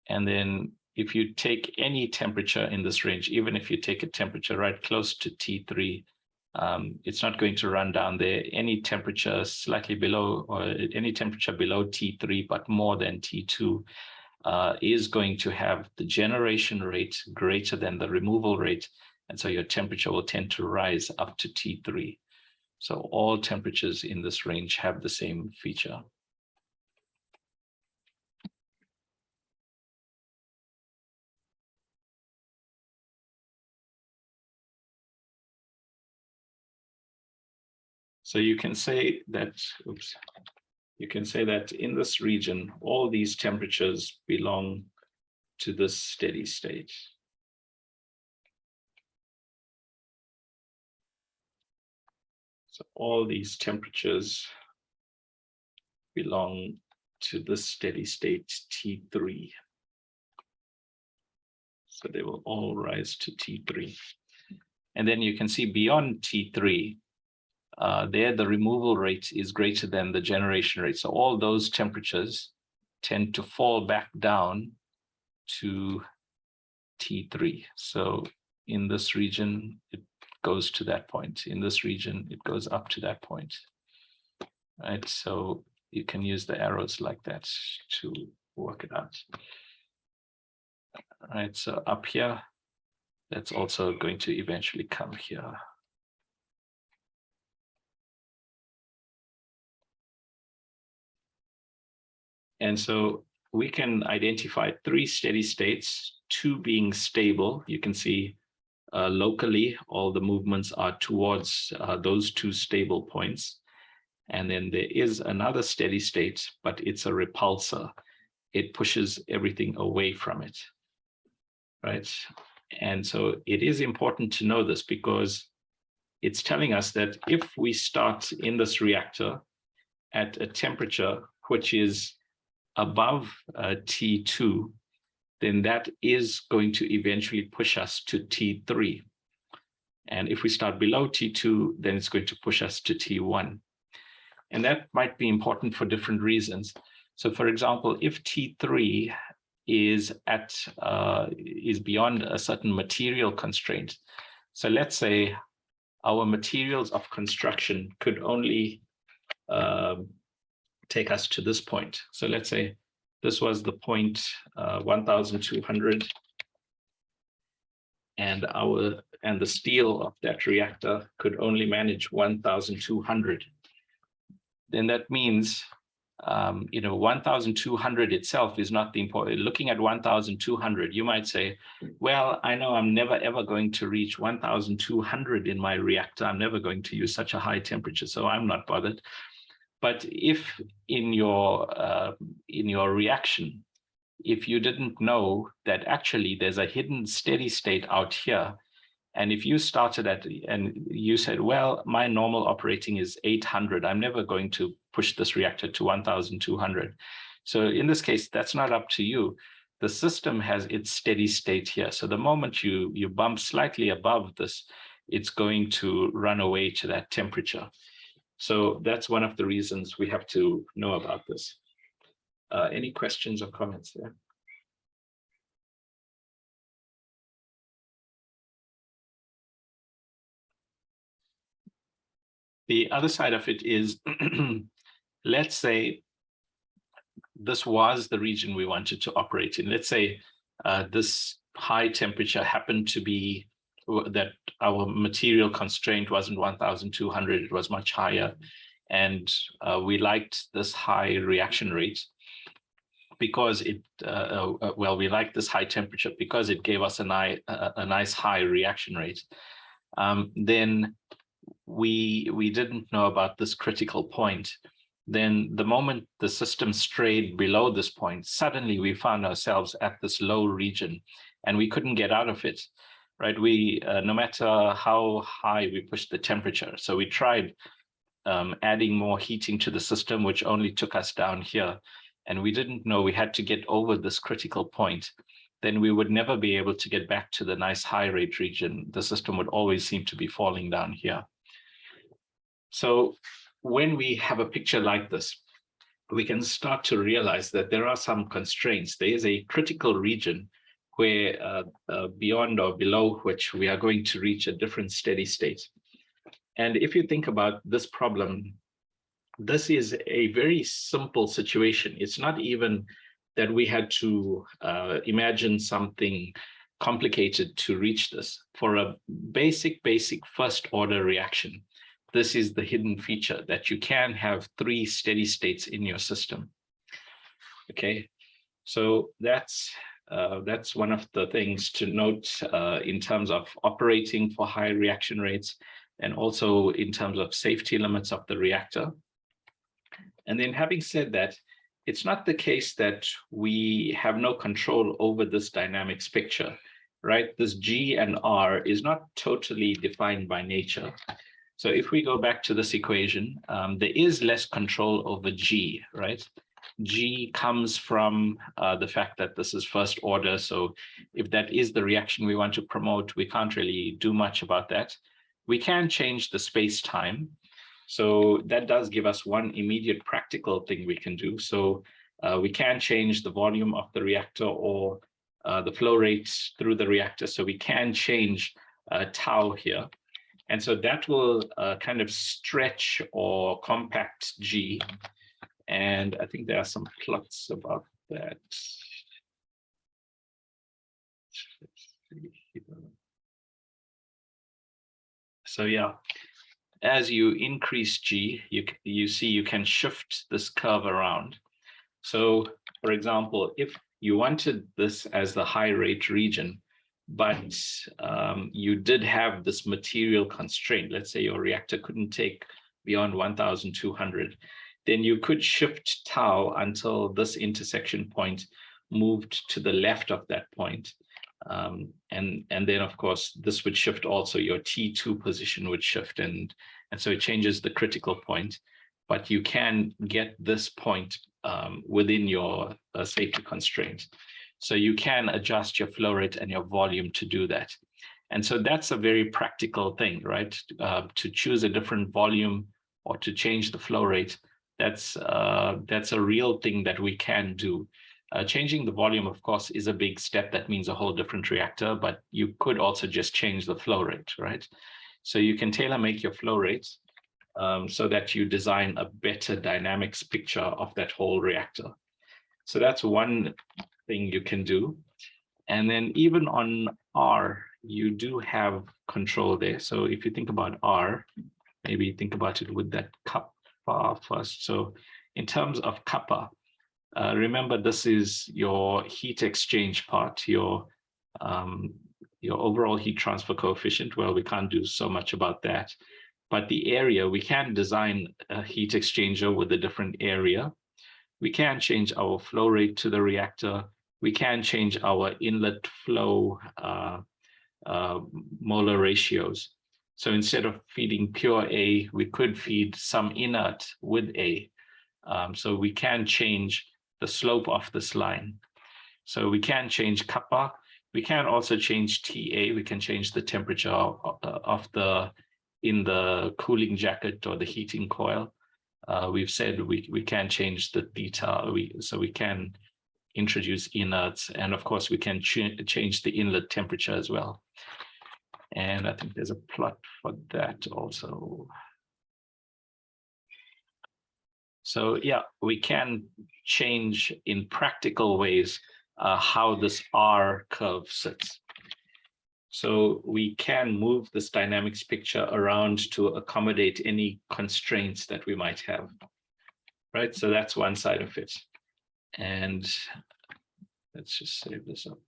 And then if you take any temperature in this range, even if you take a temperature right close to T3, it's not going to run down there. Any temperature slightly below, or any temperature below T3, but more than T2, is going to have the generation rate greater than the removal rate. And so your temperature will tend to rise up to T3. So all temperatures in this range have the same feature. So you can say that, you can say that in this region, all these temperatures belong to this steady state. So all these temperatures belong to this steady state T3. So they will all rise to T3. And then you can see beyond T3, there the removal rate is greater than the generation rate. So all those temperatures tend to fall back down to T3. So in this region, it goes to that point. In this region, it goes up to that point. Right, so you can use the arrows like that to work it out. All right, so up here, that's also going to eventually come here. And so we can identify 3 steady states, 2 being stable. You can see locally, all the movements are towards those 2 stable points. And then there is another steady state, but it's a repulsor. It pushes everything away from it, right? And so it is important to know this, because it's telling us that if we start in this reactor at a temperature which is above T2, then that is going to eventually push us to T3. And if we start below T2, then it's going to push us to T1. And that might be important for different reasons. So for example, if T3 is beyond a certain material constraint, so let's say our materials of construction could only take us to this point. So let's say this was the point 1,200, and the steel of that reactor could only manage 1,200. Then that means 1,200 itself is not the important. Looking at 1,200, you might say, well, I know I'm never ever going to reach 1,200 in my reactor. I'm never going to use such a high temperature, so I'm not bothered. But if in your reaction, if you didn't know that actually there's a hidden steady state out here, and if you started and you said, well, my normal operating is 800, I'm never going to push this reactor to 1,200. So in this case, that's not up to you. The system has its steady state here. So the moment you bump slightly above this, it's going to run away to that temperature. So that's one of the reasons we have to know about this. Any questions or comments there? The other side of it is, let's say this was the region we wanted to operate in. Let's say this high temperature happened to be that our material constraint wasn't 1,200, it was much higher. And we liked this high reaction rate because it, we liked this high temperature because it gave us a nice high reaction rate. Then we didn't know about this critical point. Then the moment the system strayed below this point, suddenly we found ourselves at this low region and we couldn't get out of it, right? No matter how high we pushed the temperature. So we tried adding more heating to the system, which only took us down here. And we didn't know we had to get over this critical point. Then we would never be able to get back to the nice high rate region. The system would always seem to be falling down here. So when we have a picture like this, we can start to realize that there are some constraints. There is a critical region where beyond or below which we are going to reach a different steady state. And if you think about this problem, this is a very simple situation. It's not even that we had to imagine something complicated to reach this. For a basic first order reaction, this is the hidden feature, that you can have 3 steady states in your system. Okay, so that's one of the things to note in terms of operating for high reaction rates, and also in terms of safety limits of the reactor. And then having said that, it's not the case that we have no control over this dynamics picture, right? This G and R is not totally defined by nature. So if we go back to this equation, there is less control over G, right? G comes from the fact that this is first order. So if that is the reaction we want to promote, we can't really do much about that. We can change the space-time. So that does give us one immediate practical thing we can do. So we can change the volume of the reactor or the flow rates through the reactor. So we can change tau here. And so that will kind of stretch or compact G. And I think there are some plots about that. So yeah, as you increase G, you see you can shift this curve around. So for example, if you wanted this as the high rate region, but you did have this material constraint, let's say your reactor couldn't take beyond 1,200, then you could shift tau until this intersection point moved to the left of that point. And then of course this would shift also, your T2 position would shift, and so it changes the critical point, but you can get this point within your safety constraint. So you can adjust your flow rate and your volume to do that. And so that's a very practical thing, right? To choose a different volume or to change the flow rate, that's a real thing that we can do. Changing the volume, of course, is a big step. That means a whole different reactor, but you could also just change the flow rate, right? So you can tailor make your flow rates so that you design a better dynamics picture of that whole reactor. So that's one thing you can do. And then even on R, you do have control there. So if you think about R, maybe think about it with that kappa first. So in terms of kappa, remember this is your heat exchange part, your overall heat transfer coefficient. Well, we can't do so much about that, but the area, we can design a heat exchanger with a different area. We can change our flow rate to the reactor. We can change our inlet flow molar ratios. So instead of feeding pure A, we could feed some inert with A. So we can change the slope of this line. So we can change kappa. We can also change TA. We can change the temperature of in the cooling jacket or the heating coil. We've said we can change the theta. So we can introduce inerts, and of course we can change the inlet temperature as well. And I think there's a plot for that also. So yeah, we can change in practical ways how this R curve sits. So we can move this dynamics picture around to accommodate any constraints that we might have, right? So that's one side of it. And let's just save this up.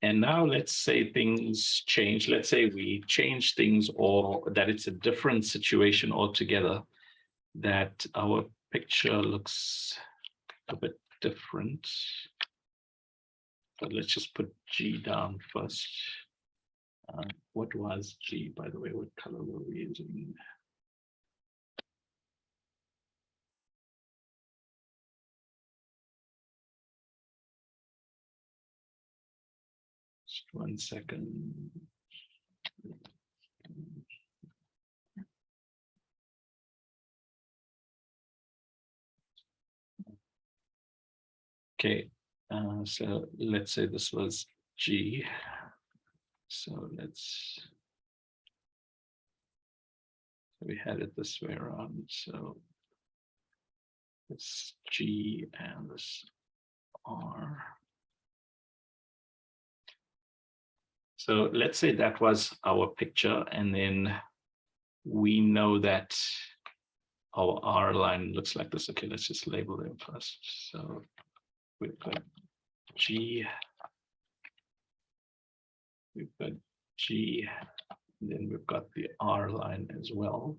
And now let's say things change. Let's say we change things, or that it's a different situation altogether, that our picture looks a bit different. But let's just put G down first. What was G, by the way? What color were we using? Just 1 second. Okay, so let's say this was G. So we had it this way around. So it's G and this R. So let's say that was our picture, and then we know that our R line looks like this. Okay, let's just label them first. So we've got G, we've got G, and then we've got the R line as well.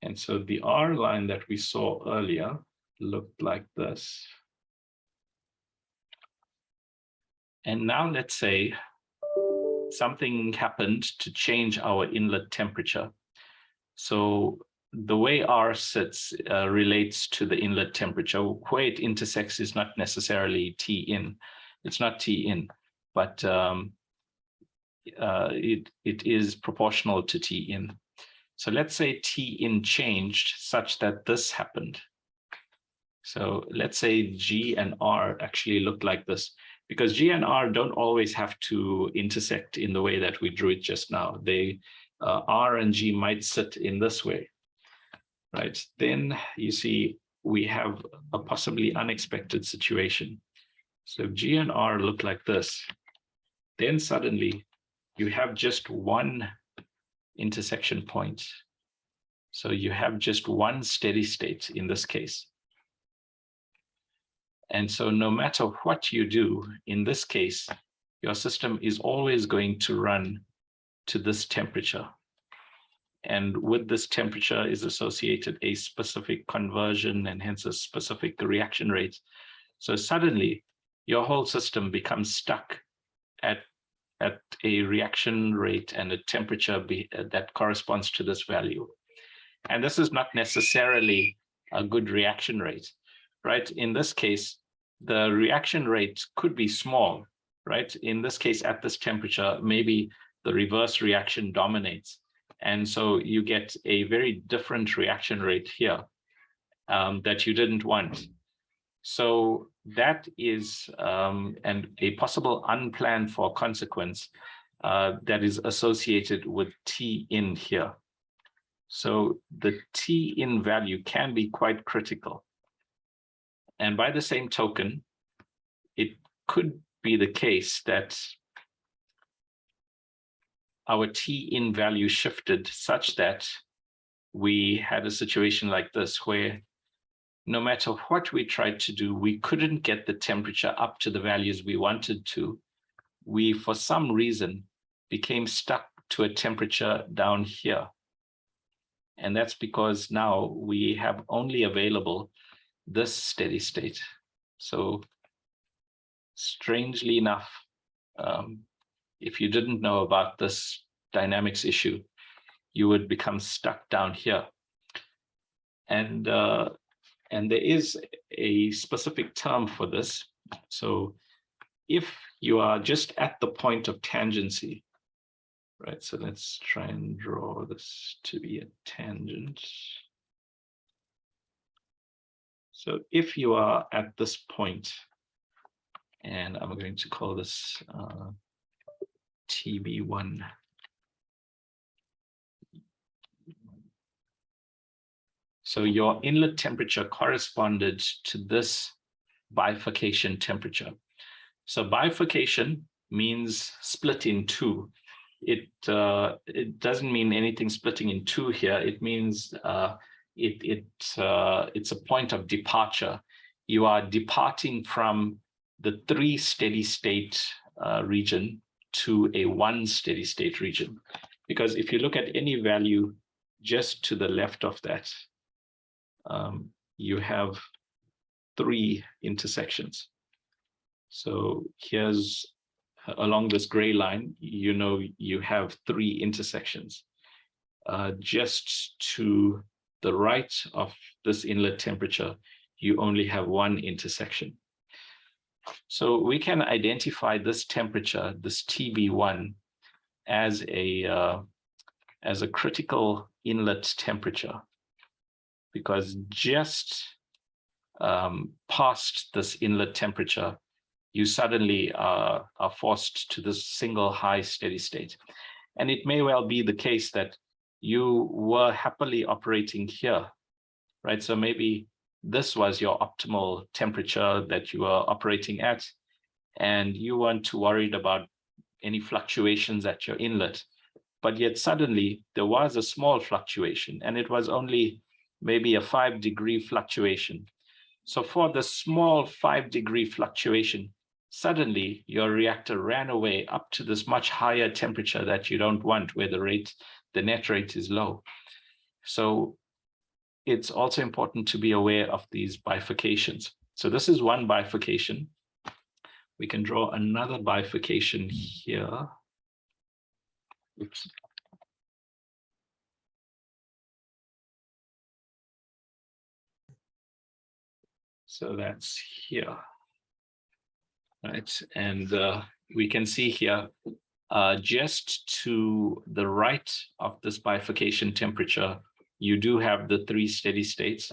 And so the R line that we saw earlier looked like this. And now let's say something happened to change our inlet temperature. So the way R sits relates to the inlet temperature. Where it intersects is not necessarily T in. It's not T in, but it is proportional to T in. So let's say T in changed such that this happened. So let's say G and R actually look like this, because G and R don't always have to intersect in the way that we drew it just now. They R and G might sit in this way, right? Then you see we have a possibly unexpected situation. So if G and R look like this, then suddenly you have just one intersection point. So you have just one steady state in this case. And so no matter what you do, in this case, your system is always going to run to this temperature. And with this temperature is associated a specific conversion and hence a specific reaction rate. So suddenly your whole system becomes stuck at a reaction rate and a temperature that corresponds to this value. And this is not necessarily a good reaction rate, right? In this case, the reaction rate could be small, right? In this case, at this temperature, maybe the reverse reaction dominates. And so you get a very different reaction rate here that you didn't want. So that is and a possible unplanned for consequence that is associated with T in here. So the T in value can be quite critical. And by the same token, it could be the case that our T in value shifted such that we had a situation like this where no matter what we tried to do, we couldn't get the temperature up to the values we wanted to. We, for some reason, became stuck to a temperature down here. And that's because now we have only available this steady state. So strangely enough, if you didn't know about this dynamics issue, you would become stuck down here. And there is a specific term for this. So if you are just at the point of tangency, right? So let's try and draw this to be a tangent. So if you are at this point, and I'm going to call this TB1. So your inlet temperature corresponded to this bifurcation temperature. So bifurcation means split in two. It doesn't mean anything splitting in two here. It means it's a point of departure. You are departing from the 3 steady state region to a 1 steady state region. Because if you look at any value just to the left of that, you have 3 intersections. So here's along this gray line, you know, you have 3 intersections. Just to the right of this inlet temperature, you only have 1 intersection. So we can identify this temperature, this TB1, as a critical inlet temperature, because just past this inlet temperature, you suddenly are forced to this single high steady state. And it may well be the case that you were happily operating here, right? So maybe this was your optimal temperature that you were operating at, and you weren't too worried about any fluctuations at your inlet. But yet suddenly there was a small fluctuation, and it was only maybe a 5-degree fluctuation. So for the small 5-degree fluctuation, suddenly your reactor ran away up to this much higher temperature that you don't want, where the net rate is low. So it's also important to be aware of these bifurcations. So this is one bifurcation. We can draw another bifurcation here. Oops. So that's here, right? And we can see here, just to the right of this bifurcation temperature, you do have the 3 steady states,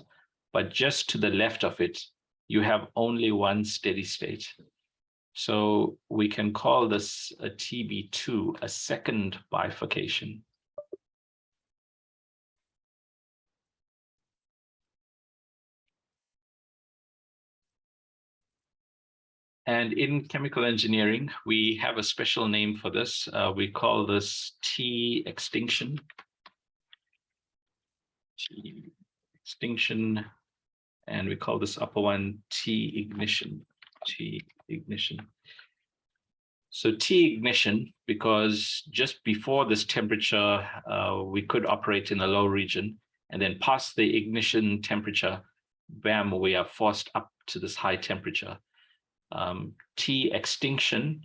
but just to the left of it, you have only 1 steady state. So we can call this a TB2, a second bifurcation. And in chemical engineering, we have a special name for this. We call this T extinction. T extinction, and we call this upper one T ignition. T ignition. So T ignition, because just before this temperature, we could operate in a low region, and then past the ignition temperature, bam, we are forced up to this high temperature. T extinction,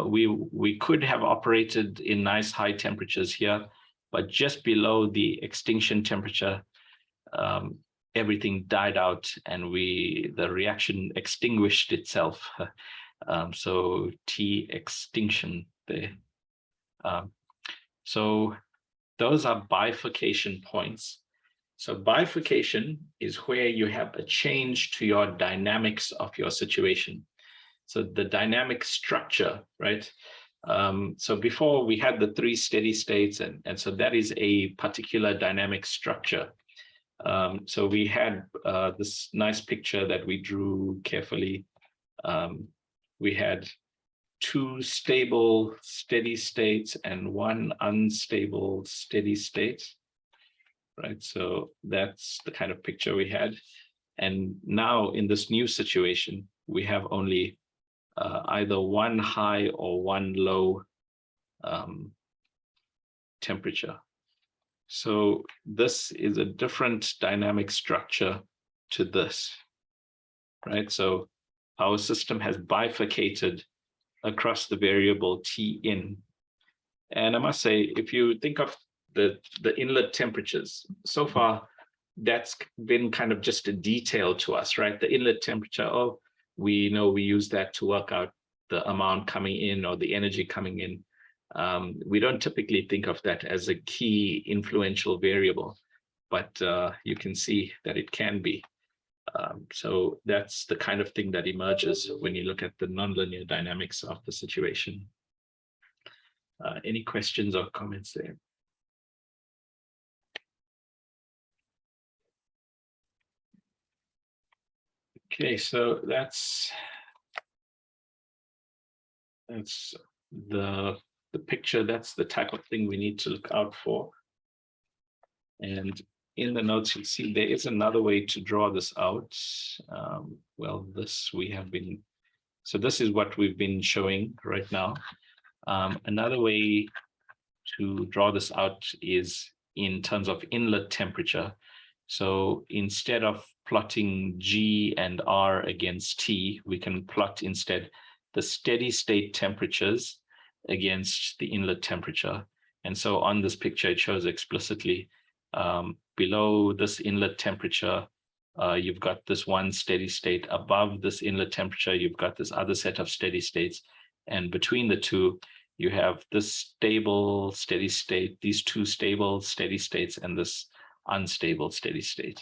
we could have operated in nice high temperatures here, but just below the extinction temperature, everything died out and the reaction extinguished itself. So T extinction there. So those are bifurcation points. So bifurcation is where you have a change to your dynamics of your situation. So the dynamic structure, right? So before we had the 3 steady states, and so that is a particular dynamic structure. So we had this nice picture that we drew carefully. We had 2 stable steady states and 1 unstable steady state, right? So that's the kind of picture we had. And now in this new situation, we have only either 1 high or 1 low temperature. So this is a different dynamic structure to this, right? So our system has bifurcated across the variable T in. And I must say, if you think of the inlet temperatures, so far, that's been kind of just a detail to us, right? The inlet temperature, oh, we know we use that to work out the amount coming in or the energy coming in. We don't typically think of that as a key influential variable, but you can see that it can be. So that's the kind of thing that emerges when you look at the nonlinear dynamics of the situation. Any questions or comments there? Okay, so that's the picture. That's the type of thing we need to look out for. And in the notes, you'll see there is another way to draw this out. Well, so this is what we've been showing right now. Another way to draw this out is in terms of inlet temperature. So instead of plotting G and R against T, we can plot instead the steady state temperatures against the inlet temperature. And so on this picture, it shows explicitly below this inlet temperature, you've got this one steady state. Above this inlet temperature, you've got this other set of steady states. And between the two, you have this stable steady state, these 2 stable steady states, and this unstable steady state.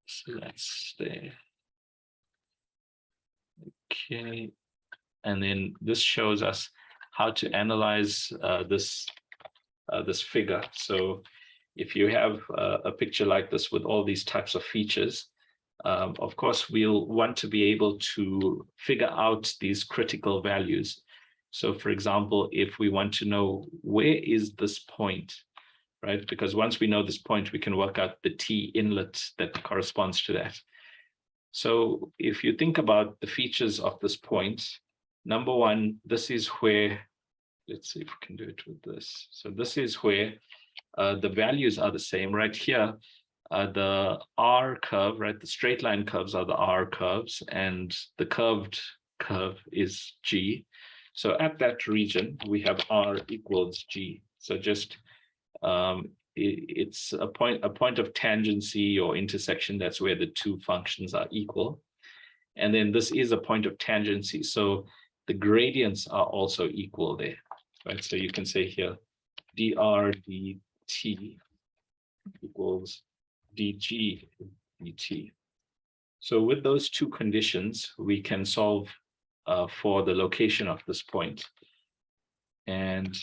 So that's there. Okay. And then this shows us how to analyze this figure. So if you have a picture like this with all these types of features, of course, we'll want to be able to figure out these critical values. So for example, if we want to know where is this point, right? Because once we know this point, we can work out the T inlet that corresponds to that. So if you think about the features of this point, number one, this is where, let's see if we can do it with this. So this is where the values are the same. Right here, the R curve, right? The straight line curves are the R curves, and the curved curve is G. So at that region, we have R equals G. So just it's a point of tangency or intersection. That's where the 2 functions are equal. And then this is a point of tangency. So the gradients are also equal there, right? So you can say here, dr dt equals dg dt. So with those 2 conditions, we can solve for the location of this point. And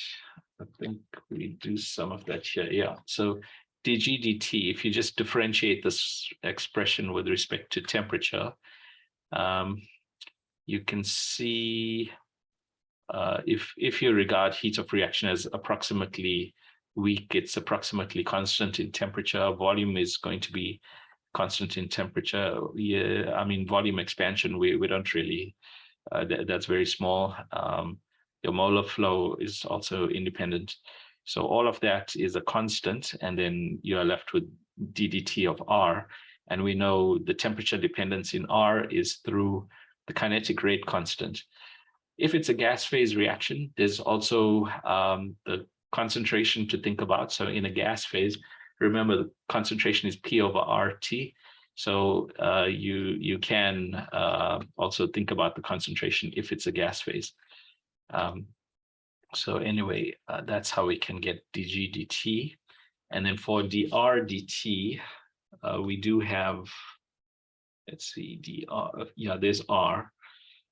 I think we do some of that here. Yeah. So dg dt, if you just differentiate this expression with respect to temperature, you can see if you regard heat of reaction as approximately weak, it's approximately constant in temperature. Volume is going to be constant in temperature. Yeah, I mean, volume expansion, we don't really, that's very small. Your molar flow is also independent. So all of that is a constant, and then you are left with ddt of R. And we know the temperature dependence in R is through the kinetic rate constant. If it's a gas phase reaction, there's also the concentration to think about. So in a gas phase, remember the concentration is P over RT. So you can also think about the concentration if it's a gas phase. So anyway, that's how we can get dg dt. And then for dr dt, we do have, let's see, dr, yeah, there's R.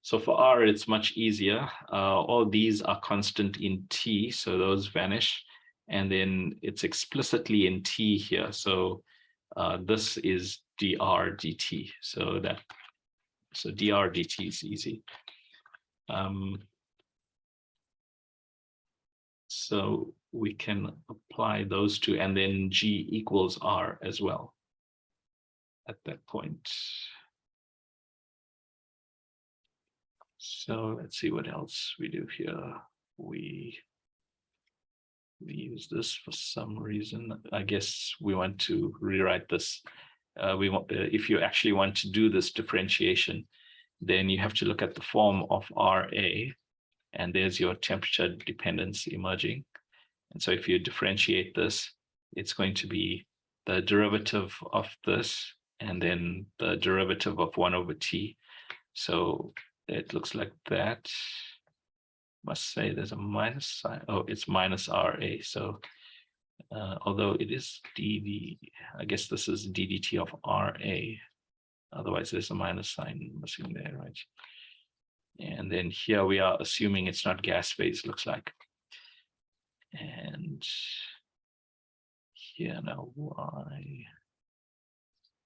So for R, it's much easier. All these are constant in T, so those vanish. And then it's explicitly in T here. So this is dr dt. So dr dt is easy. So we can apply those two, and then G equals R as well at that point. So let's see what else we do here. We use this for some reason. I guess we want to rewrite this. If you actually want to do this differentiation, then you have to look at the form of RA, and there's your temperature dependence emerging. And so if you differentiate this, it's going to be the derivative of this, and then the derivative of 1 over T. So it looks like that. Must say there's a minus sign. Oh, it's minus RA. So although it is dV, I guess this is ddt of RA. Otherwise, there's a minus sign missing there, right? And then here we are assuming it's not gas phase, looks like. And here now,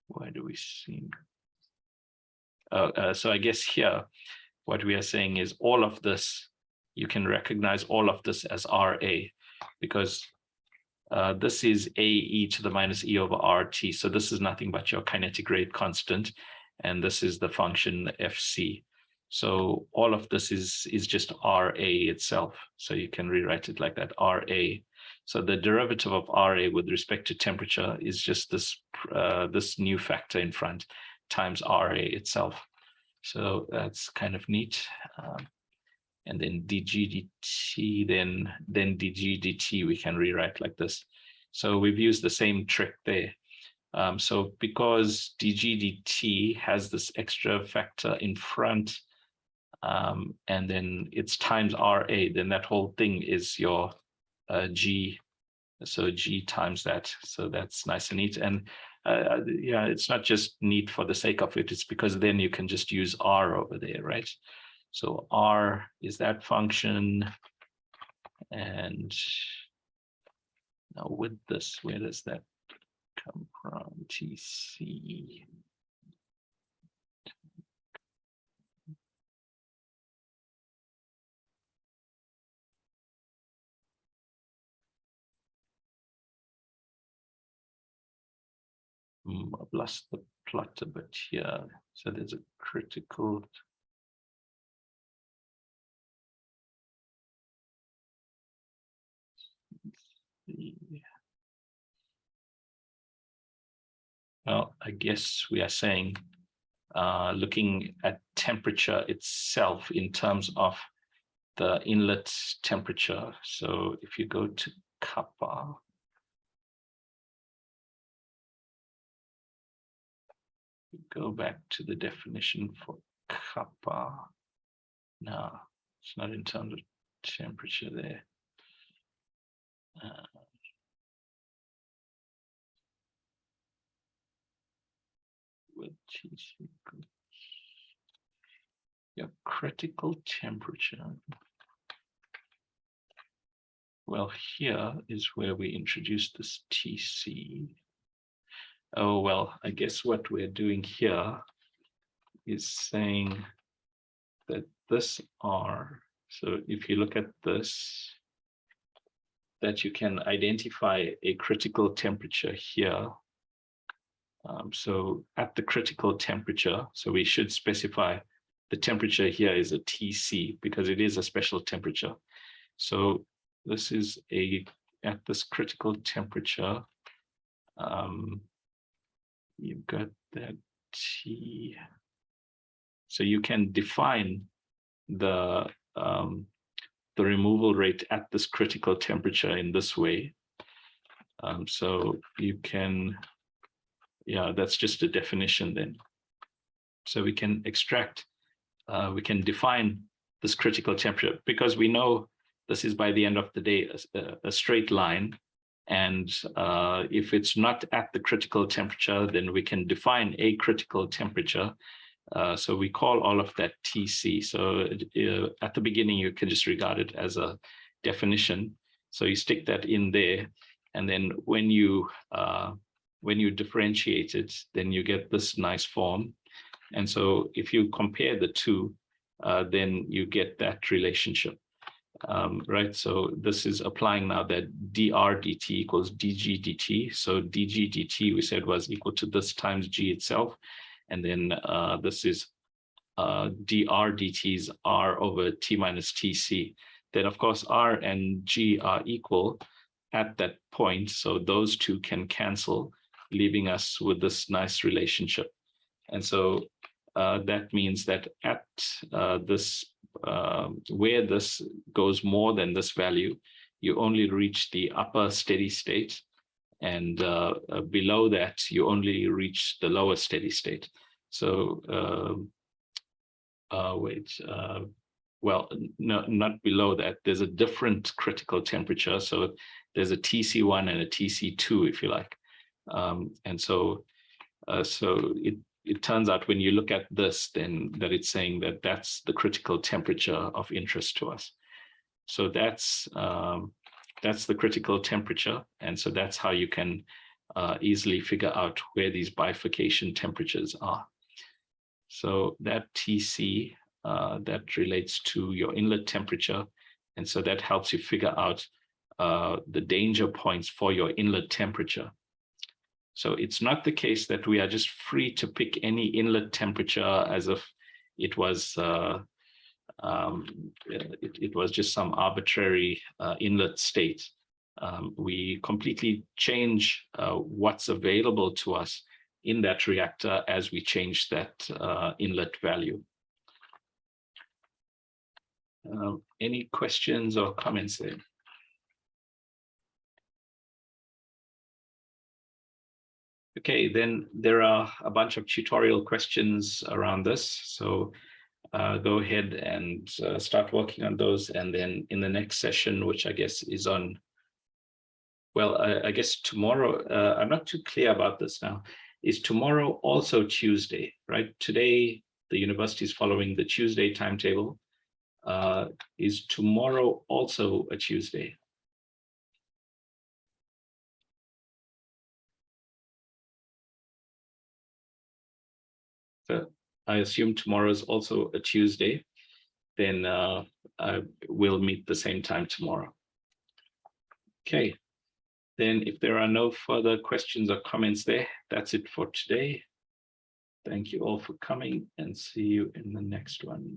why do we see? So I guess here, what we are saying is all of this, you can recognize all of this as RA, because this is AE to the minus E over RT. So this is nothing but your kinetic rate constant, and this is the function FC. So all of this is just RA itself. So you can rewrite it like that, RA. So the derivative of RA with respect to temperature is just this, this new factor in front times RA itself. So that's kind of neat. And then dg dt, then dg dt we can rewrite like this. So we've used the same trick there. So because dg dt has this extra factor in front, and then it's times RA, then that whole thing is your G. So G times that. So that's nice and neat. And yeah, it's not just neat for the sake of it. It's because then you can just use R over there, right? So R is that function. And now with this, where does that come from? TC. I've lost the plot a bit here. So there's a critical. Well, I guess we are saying, looking at temperature itself in terms of the inlet temperature. So if you go to kappa, go back to the definition for kappa. No, it's not in terms of temperature there. With TC, your critical temperature. Well, here is where we introduce this TC. Oh, well, I guess what we're doing here is saying that this R, so if you look at this, that you can identify a critical temperature here. So at the critical temperature, so we should specify the temperature here is a TC because it is a special temperature. So this is at this critical temperature, you've got that T. So you can define the removal rate at this critical temperature in this way. So you can, yeah, that's just a definition then. So we can extract, we can define this critical temperature because we know this is by the end of the day a straight line. And if it's not at the critical temperature, then we can define a critical temperature. So we call all of that TC. So at the beginning, you can just regard it as a definition. So you stick that in there. And then when you differentiate it, then you get this nice form. And so if you compare the two, then you get that relationship. Right, so this is applying now that dr dt equals dg dt. So dg dt we said was equal to this times g itself, and then this is dr dt is r over t minus tc. Then of course r and g are equal at that point, so those two can cancel, leaving us with this nice relationship. And so that means that at this where this goes more than this value, you only reach the upper steady state, and below that you only reach the lower steady state. So well, no, not below that. There's a different critical temperature. So there's a TC1 and a TC2, if you like. And so it turns out when you look at this, then that it's saying that that's the critical temperature of interest to us. So that's the critical temperature. And so that's how you can easily figure out where these bifurcation temperatures are. So that TC, that relates to your inlet temperature. And so that helps you figure out the danger points for your inlet temperature. So it's not the case that we are just free to pick any inlet temperature as if it was it was just some arbitrary inlet state. We completely change what's available to us in that reactor as we change that inlet value. Any questions or comments there? Okay, then there are a bunch of tutorial questions around this. So go ahead and start working on those. And then in the next session, which I guess is on, well, I guess tomorrow, I'm not too clear about this now. Is tomorrow also Tuesday, right? Today, the university is following the Tuesday timetable. Is tomorrow also a Tuesday? So I assume tomorrow is also a Tuesday. Then I will meet the same time tomorrow. Okay. Then if there are no further questions or comments there, that's it for today. Thank you all for coming, and see you in the next one.